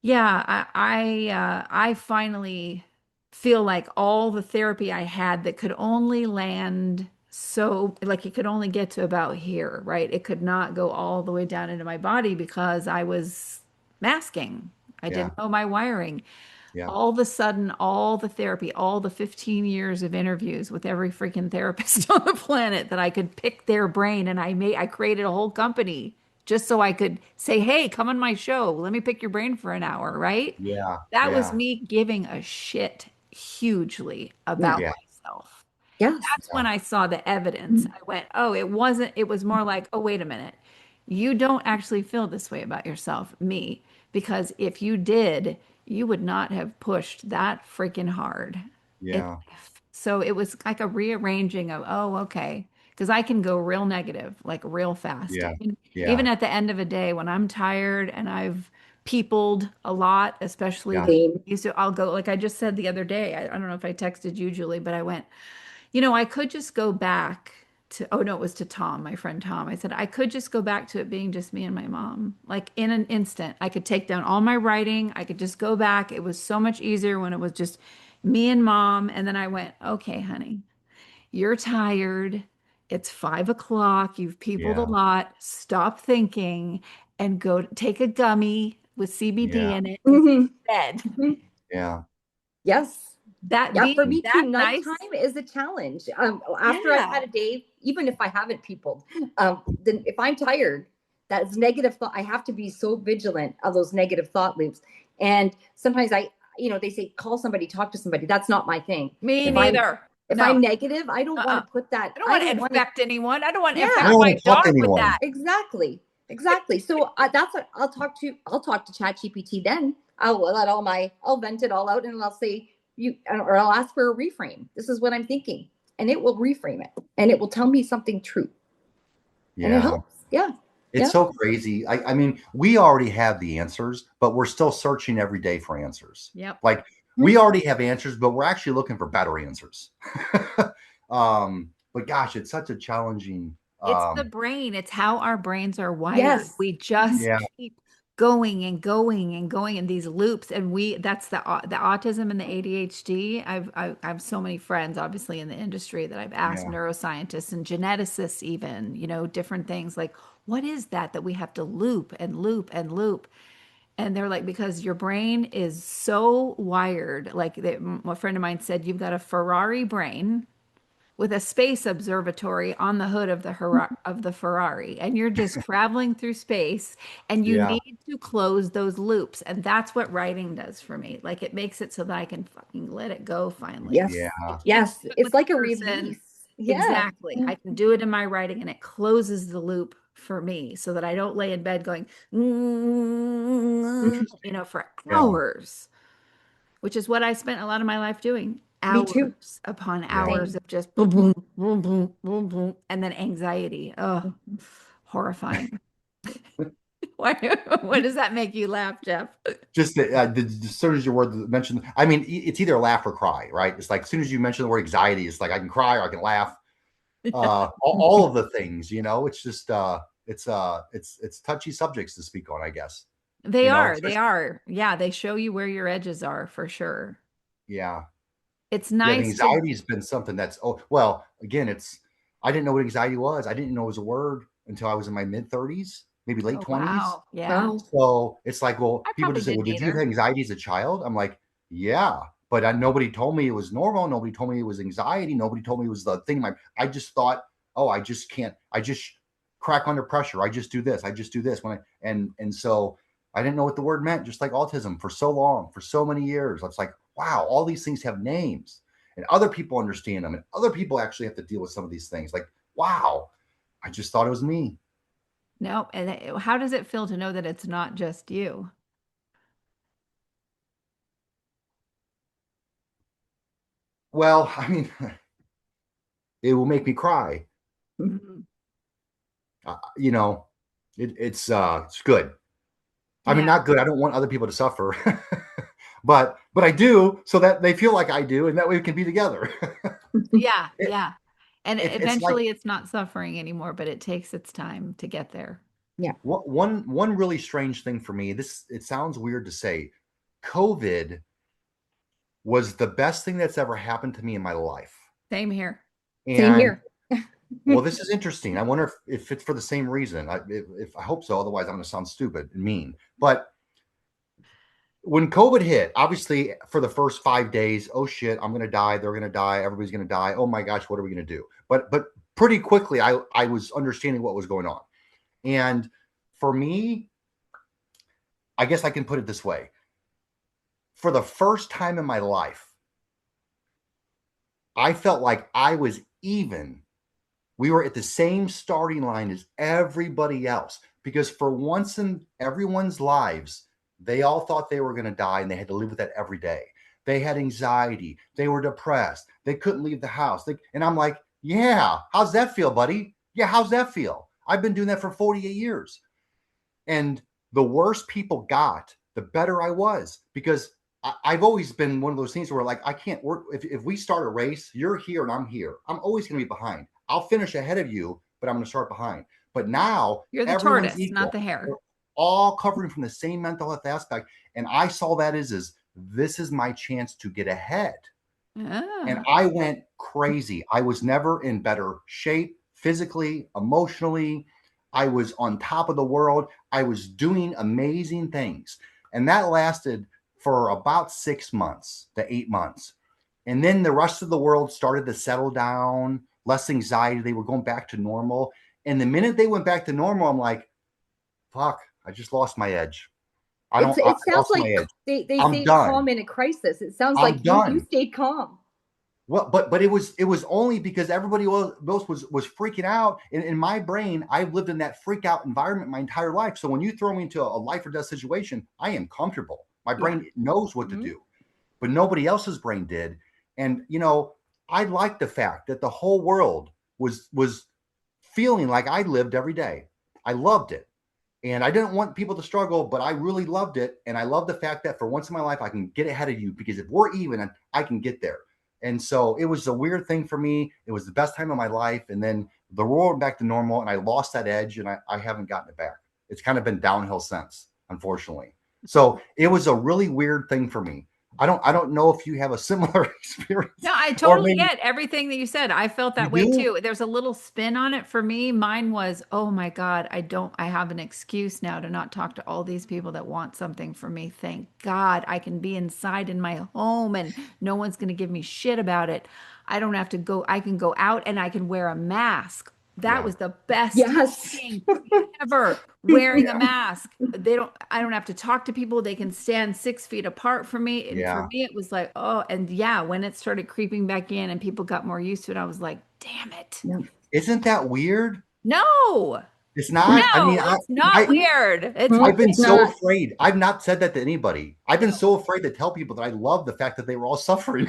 yeah, I finally feel like all the therapy I had that could only land so, like, it could only get to about here, right? It could not go all the way down into my body because I was masking. I Yeah. didn't know my wiring. Yeah. All of a sudden, all the therapy, all the 15 years of interviews with every freaking therapist on the planet, that I could pick their brain, and I created a whole company just so I could say, "Hey, come on my show. Let me pick your brain for an hour," right? Yeah. That was Yeah. me giving a shit hugely Yeah. about Yeah. myself. Yes. That's when I saw the evidence. I went, "Oh, it wasn't, it was more like, oh, wait a minute. You don't actually feel this way about yourself, me, because if you did, you would not have pushed that freaking hard in Yeah. life." So it was like a rearranging of, oh, okay. Because I can go real negative, like real fast. Yeah. Even Yeah. at the end of a day when I'm tired and I've peopled a lot, especially Yeah. the Same. used to, I'll go, like I just said the other day, I don't know if I texted you, Julie, but I went, I could just go back to, oh no, it was to Tom, my friend Tom. I said, I could just go back to it being just me and my mom. Like in an instant, I could take down all my writing. I could just go back. It was so much easier when it was just me and mom. And then I went, okay, honey, you're tired. It's 5 o'clock. You've peopled a Yeah. lot. Stop thinking and go take a gummy with CBD Yeah. in it and Mhm. go to bed. Mhm. Yeah. Yes. That Yeah, for being me too, that nice. nighttime is a challenge. After I've Yeah. had a day, even if I haven't peopled, then if I'm tired, that's negative thought. I have to be so vigilant of those negative thought loops. And sometimes they say call somebody, talk to somebody. That's not my thing. Me If I'm neither. if No. I'm negative, I don't want Uh-uh. to put that. I don't I want to don't want to. infect anyone. I don't want to I Yeah, infect don't my want to talk to dog with anyone. that. exactly. So that's what I'll talk to. I'll talk to ChatGPT. Then I'll vent it all out, and I'll say or I'll ask for a reframe. This is what I'm thinking, and it will reframe it, and it will tell me something true, and it Yeah. helps. Yeah, It's yeah. so crazy. I mean, we already have the answers, but we're still searching every day for answers. Yep. Like, we already have answers, but we're actually looking for better answers. But gosh, it's such a challenging. It's the brain. It's how our brains are wired. Yes. We just Yeah. keep going and going and going in these loops. And that's the autism and the ADHD. I have so many friends, obviously, in the industry that I've asked Yeah. neuroscientists and geneticists, even, different things like, what is that we have to loop and loop and loop? And they're like, because your brain is so wired. Like a friend of mine said, you've got a Ferrari brain with a space observatory on the hood of the Ferrari, and you're just traveling through space, and you Yeah. need to close those loops. And that's what writing does for me. Like it makes it so that I can fucking let it go finally. Yes. Yeah. I can't Yes. do it with It's like the a person. release. Yeah. Exactly. I can do it in my writing, and it closes the loop for me so that I don't lay in bed going, Interesting. for Yeah. hours, which is what I spent a lot of my life doing. Me too. Hours upon Yeah. hours Same. of just boom, boom, boom, boom, boom, boom, and then anxiety. Oh, horrifying. Why, what does that make you laugh, Jeff? Just as soon as your word mentioned, I mean, it's either laugh or cry, right? It's like as soon as you mention the word anxiety, it's like I can cry or I can laugh. All of the things, it's just it's touchy subjects to speak on, I guess. They are, they Especially, are. Yeah, they show you where your edges are for sure. yeah, It's yeah. The nice to, anxiety has been something that's well, again, I didn't know what anxiety was. I didn't know it was a word until I was in my mid 30s, maybe late oh, 20s. wow. Yeah. Wow. So it's like, well, I people probably just say, well, didn't did you have either. anxiety as a child? I'm like, yeah, but nobody told me it was normal. Nobody told me it was anxiety. Nobody told me it was the thing. I just thought, oh, I just can't. I just crack under pressure. I just do this. I just do this and so I didn't know what the word meant. Just like autism for so long, for so many years. I was like, wow, all these things have names, and other people understand them, and other people actually have to deal with some of these things. Like, wow, I just thought it was me. No. And how does it feel to know that it's not just you? Well, I mean, it will make me cry. Mhm. You know, it's good. I mean, Yeah. not good. I don't want other people to suffer, but I do, so that they feel like I do, and that way we can be together. Yeah. it, Yeah. And it's like eventually it's not suffering anymore, but it takes its time to get there. Yeah. one really strange thing for me. It sounds weird to say, COVID was the best thing that's ever happened to me in my life. Same here. Same And here. well, this is interesting. I wonder if it's for the same reason. If I hope so. Otherwise, I'm going to sound stupid and mean. But when COVID hit, obviously for the first 5 days, oh shit, I'm going to die. They're going to die. Everybody's going to die. Oh my gosh, what are we going to do? But pretty quickly, I was understanding what was going on. And for me, I guess I can put it this way: for the first time in my life, I felt like I was even. We were at the same starting line as everybody else, because for once in everyone's lives, they all thought they were going to die and they had to live with that every day. They had anxiety. They were depressed. They couldn't leave the house. And I'm like, yeah, how's that feel, buddy? Yeah, how's that feel? I've been doing that for 48 years. And the worse people got, the better I was, because I've always been one of those things where, like, I can't work. If we start a race, you're here and I'm here. I'm always going to be behind. I'll finish ahead of you, but I'm going to start behind. But now You're the everyone's tortoise, not equal. the We're hare. all covering from the same mental health aspect. And I saw that as this is my chance to get ahead. And Oh, I went crazy. I was never in better shape physically, emotionally. I was on top of the world. I was doing amazing things. And that lasted for about 6 months to 8 months. And then the rest of the world started to settle down, less anxiety. They were going back to normal. And the minute they went back to normal, I'm like, fuck, I just lost my edge. I It sounds lost my like edge. they I'm say done. calm in a crisis. It sounds I'm like you done. stayed calm. Well, but it was only because everybody else was freaking out. In my brain, I've lived in that freak out environment my entire life. So when you throw me into a life or death situation, I am comfortable. My yeah. brain knows what to Mhm. do, but nobody else's brain did. And I liked the fact that the whole world was feeling like I lived every day. I loved it. And I didn't want people to struggle, but I really loved it. And I love the fact that for once in my life, I can get ahead of you, because if we're even, I can get there. And so it was a weird thing for me. It was the best time of my life. And then the world went back to normal, and I lost that edge, and I haven't gotten it back. It's kind of been downhill since, unfortunately. So it was a really weird thing for me. I don't know if you have a similar experience No, I or totally maybe get everything that you said. I felt you that way do. too. There's a little spin on it for me. Mine was, oh my God, I have an excuse now to not talk to all these people that want something from me. Thank God I can be inside in my home and no one's going to give me shit about it. I don't have to go, I can go out and I can wear a mask. That Yeah. was the best Yes. thing ever, wearing a mask. I don't have to talk to people. They can stand 6 feet apart from me. And for Yeah. me, it was like, oh, and yeah, when it started creeping back in and people got more used to it, I was like, damn it. No. Isn't that weird? No, It's not. I mean, no, it's not I weird. It's No, I've been it's so not. afraid. I've not said that to anybody. I've been no. so afraid to tell people that I love the fact that they were all suffering.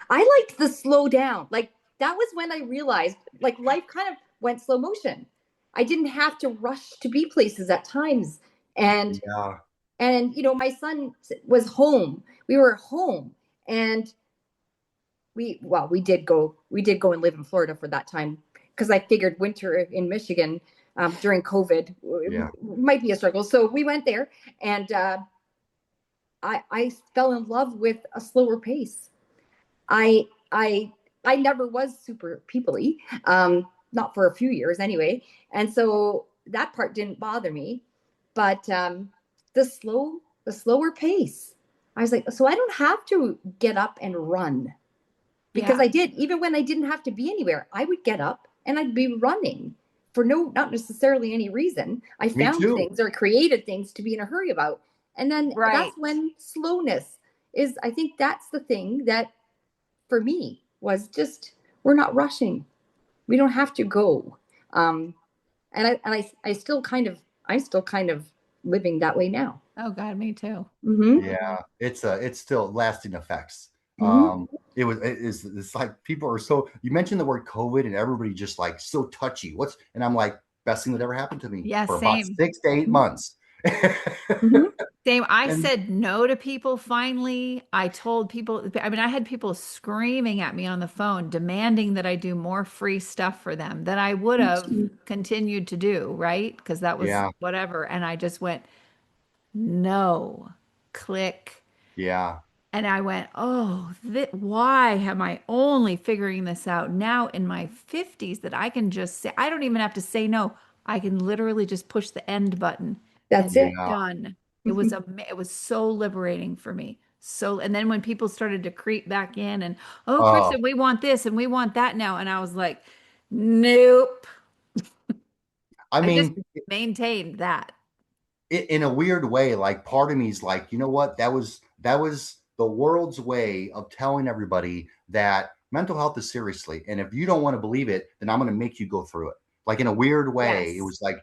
I liked the slow down. Like that was when I realized like life kind of went slow motion. I didn't have to rush to be places at times. And Yeah. my son was home. We were home and we did go and live in Florida for that time because I figured winter in Michigan during COVID Yeah. might be a struggle. So we went there and I fell in love with a slower pace. I I I never was super peoply, not for a few years anyway, and so that part didn't bother me. But the slower pace, I was like, so I don't have to get up and run because Yeah, I did. Even when I didn't have to be anywhere, I would get up and I'd be running for not necessarily any reason. I Me found too. things or created things to be in a hurry about, and then that's right. when slowness is. I think that's the thing that for me was just we're not rushing. We don't have to go. Um, and I still kind of I'm still kind of living that way now. Oh God, me too. Mm-hmm. Yeah. It's still lasting effects. Mm-hmm. It's like people are so you mentioned the word COVID and everybody just like so touchy. And I'm like, best thing that ever happened to me Yeah, for about same. 6 to 8 months. Mm-hmm. Same. I And said no to people finally. I told people, I mean, I had people screaming at me on the phone, demanding that I do more free stuff for them that I would have continued to do, right? Because that was yeah, whatever. And I just went, no, click. yeah. And I went, oh, why am I only figuring this out now in my 50s that I can just say, I don't even have to say no. I can literally just push the end button That's and it. Yeah. done. It was so liberating for me. So, and then when people started to creep back in and, oh, Oh, Kristen, we want this and we want that now. And I was like, nope. I I just mean, maintained that. in a weird way, like part of me is like, you know what? That was the world's way of telling everybody that mental health is seriously, and if you don't want to believe it, then I'm going to make you go through it. Like in a weird way, it Yes. was like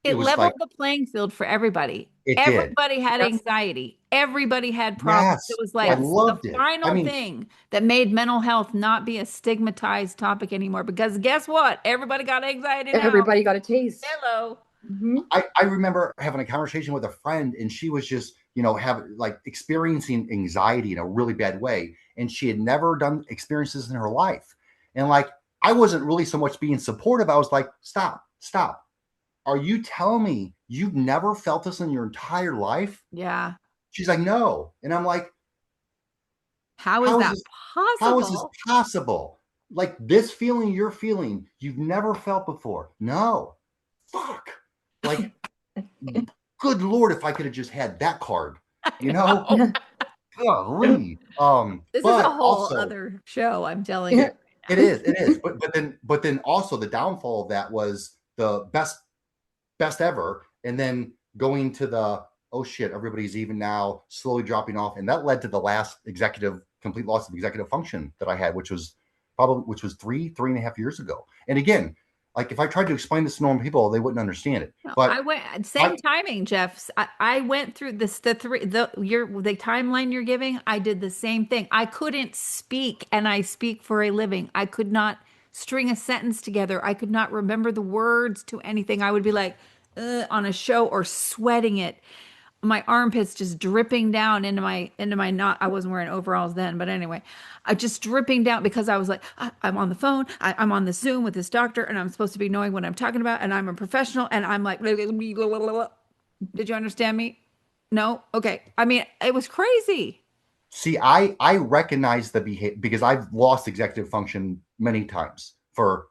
it It was like leveled the playing field for everybody. it did. Everybody had Yes. anxiety. Everybody had problems. It Yes, was I like Yes. the loved it. I final mean, thing that made mental health not be a stigmatized topic anymore. Because guess what? Everybody got anxiety now. Everybody got a taste. Hello. Mm-hmm. I remember having a conversation with a friend, and she was just, have like experiencing anxiety in a really bad way, and she had never done experiences in her life, and like I wasn't really so much being supportive. I was like, stop, stop. Are you telling me you've never felt this in your entire life? Yeah. She's like, no, and I'm like, How is how is that this? How is this possible? possible? Like this feeling you're feeling, you've never felt before. No, fuck. Like good lord, if I could have just had that card, I you know? know. Golly. This is a But whole also other show, I'm telling you it right is, it is. But then also the downfall of that was the best ever. And then going to the oh shit, everybody's even now slowly dropping off. And that led to the last complete loss of executive function that I had, which was 3.5 years ago. And again, like if I tried to explain this to normal people, they wouldn't understand it. now. I But went I same timing, Jeff. I went through this the timeline you're giving. I did the same thing. I couldn't speak, and I speak for a living. I could not string a sentence together. I could not remember the words to anything. I would be like on a show or sweating it. My armpits just dripping down into my not I wasn't wearing overalls then, but anyway, I just dripping down because I was like, I'm on the phone, I'm on the Zoom with this doctor, and I'm supposed to be knowing what I'm talking about, and I'm a professional, and I'm like, did you understand me? No. Okay. I mean, it was crazy. See, I recognize the behavior because I've lost executive function many times for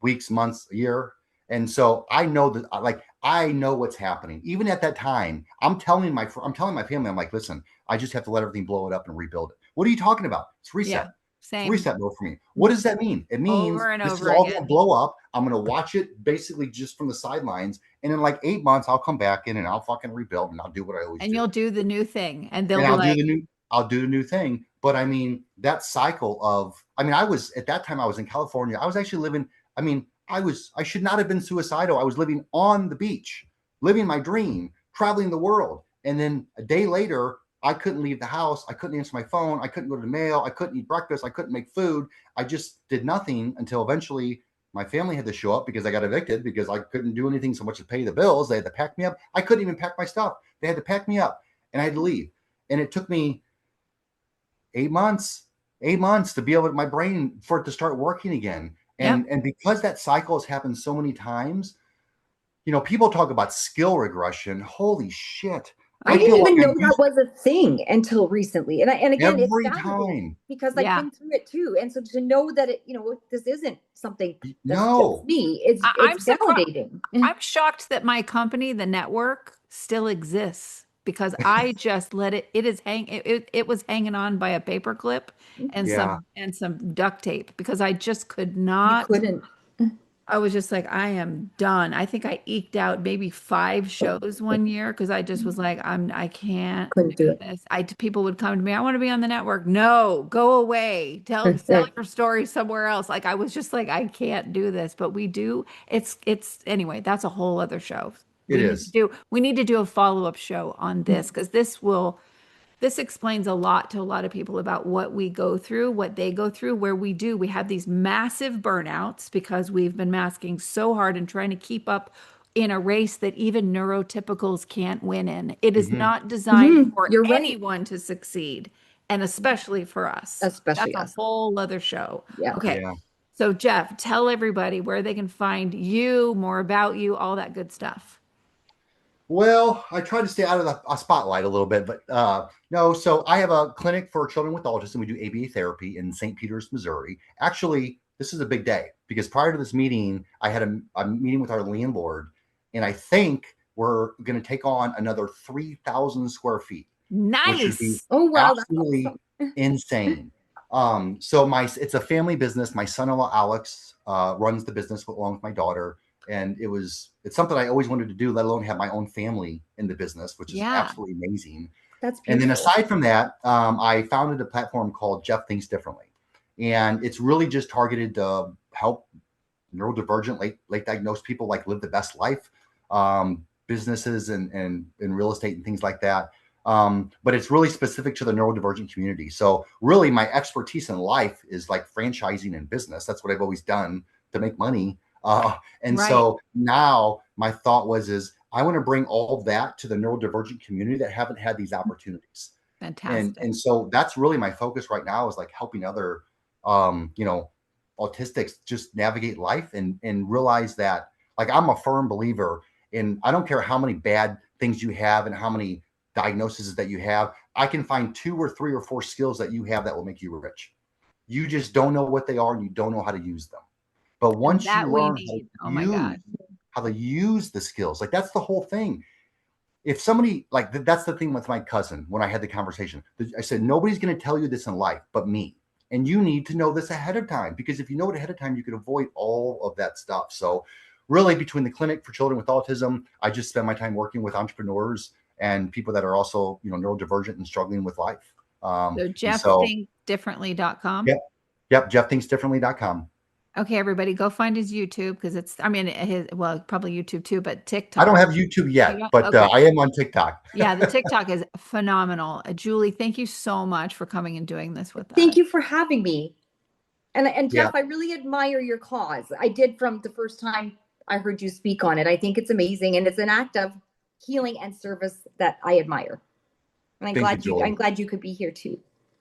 weeks, months, a year. And so I know that, like, I know what's happening. Even at that time, I'm telling my family, I'm like, listen, I just have to let everything blow it up and rebuild it. What are you talking about? It's reset. Yeah. It's Same. reset mode for me. What does that mean? It means Over and this is over all going to again. blow up. I'm going to watch it basically just from the sidelines. And in like 8 months, I'll come back in and I'll fucking rebuild and I'll do what I always And do. you'll do the new thing. And they'll And be like, I'll do the new thing. But I mean, that cycle of, I mean, I was at that time I was in California. I was actually living, I mean, I should not have been suicidal. I was living on the beach, living my dream, traveling the world. And then a day later, I couldn't leave the house. I couldn't answer my phone. I couldn't go to the mail. I couldn't eat breakfast. I couldn't make food. I just did nothing until eventually my family had to show up because I got evicted because I couldn't do anything so much to pay the bills. They had to pack me up. I couldn't even pack my stuff. They had to pack me up and I had to leave. And it took me 8 months, 8 months to be able to, my brain for it to start working again. yep. And because that cycle has happened so many times, you know, people talk about skill regression. Holy shit. I I didn't feel like even I know that used was a thing until recently. And again, it's every validating time. because I've Yeah. been through it too. And so to know that it, this isn't something that's just No. me, it's I'm surprised. validating. I'm shocked that my company, the network, still exists because I just let it, it was hanging on by a paper clip and Yeah. some duct tape because I just could You not. couldn't I was just like, I am done. I think I eked out maybe 5 shows one year because I just was like, I can't couldn't do do it. this. People would come to me, I want to be on the network. No, go away. Sell your story somewhere else. Like I was just like, I can't do this. But we do. It's anyway, that's a whole other show. It is. We need to do a follow-up show on this because this explains a lot to a lot of people about what we go through, what they go through, where we have these massive burnouts because we've been masking so hard and trying to keep up in a race that even neurotypicals can't win in. It is Mhm. not designed for You're right. anyone to succeed, and especially for us. Especially That's a us. whole other show. Yeah. Okay. Yeah. So Jeff, tell everybody where they can find you, more about you, all that good stuff. Well, I try to stay out of the spotlight a little bit, but no. So I have a clinic for children with autism. We do ABA therapy in St. Peters, Missouri. Actually, this is a big day because prior to this meeting, I had a meeting with our landlord, and I think we're going to take on another 3,000 square feet, which would be Nice. Oh wow, that's absolutely awesome. insane. So it's a family business. My son-in-law Alex runs the business along with my daughter. And it's something I always wanted to do, let alone have my own family in the business, which is Yeah. absolutely amazing. That's And then beautiful. aside from that, I founded a platform called Jeff Thinks Differently. And it's really just targeted to help neurodivergent, late diagnosed people like live the best life, businesses and real estate and things like that. But it's really specific to the neurodivergent community. So really my expertise in life is like franchising and business. That's what I've always done to make money. And Right. so now my thought is I want to bring all of that to the neurodivergent community that haven't had these opportunities. Fantastic. And so that's really my focus right now is like helping other, autistics just navigate life and realize that, like, I'm a firm believer in, I don't care how many bad things you have and how many diagnoses that you have. I can find 2 or 3 or 4 skills that you have that will make you rich. You just don't know what they are and you don't know how to use them. But And once you that we learn need. Oh my God. how to use the skills, like that's the whole thing. If somebody like that's the thing with my cousin when I had the conversation, I said, nobody's going to tell you this in life but me. And you need to know this ahead of time, because if you know it ahead of time, you can avoid all of that stuff. So really, between the clinic for children with autism, I just spend my time working with entrepreneurs and people that are also, neurodivergent and struggling with life. So And so, jeffthinkdifferently.com. yep, jeffthinksdifferently.com. Okay, everybody, go find his YouTube because probably YouTube too, but I don't TikTok. have YouTube yet, but Okay. I am on TikTok. Yeah, the TikTok is phenomenal. Julie, thank you so much for coming and doing this with us. Thank you for having me. And Yeah. Jeff, I really admire your cause. I did from the first time I heard you speak on it. I think it's amazing, and it's an act of healing and service that I admire. And Thank you, I'm Julie. glad you could be here too.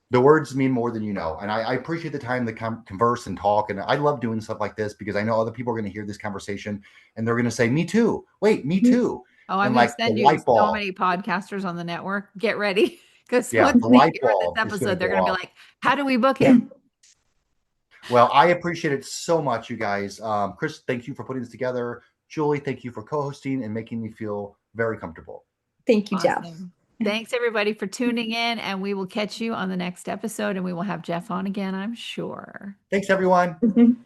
The words mean more than you know. And I appreciate the time to converse and talk. And I love doing stuff like this because I know other people are going to hear this conversation and they're going to say, me too. Wait, me too. Oh, I'm and going to like the send you light so bulb, many podcasters on the network. Get ready. Because yeah, once the they light hear this bulb is going episode, to they're go going to be off. like, how do we book him? Well, I appreciate it so much, you guys. Chris, thank you for putting this together. Julie, thank you for co-hosting and making me feel very comfortable. Thank you, Jeff. Awesome. Thanks everybody for tuning in, and we will catch you on the next episode, and we will have Jeff on again, I'm sure. Thanks, everyone. Mhm.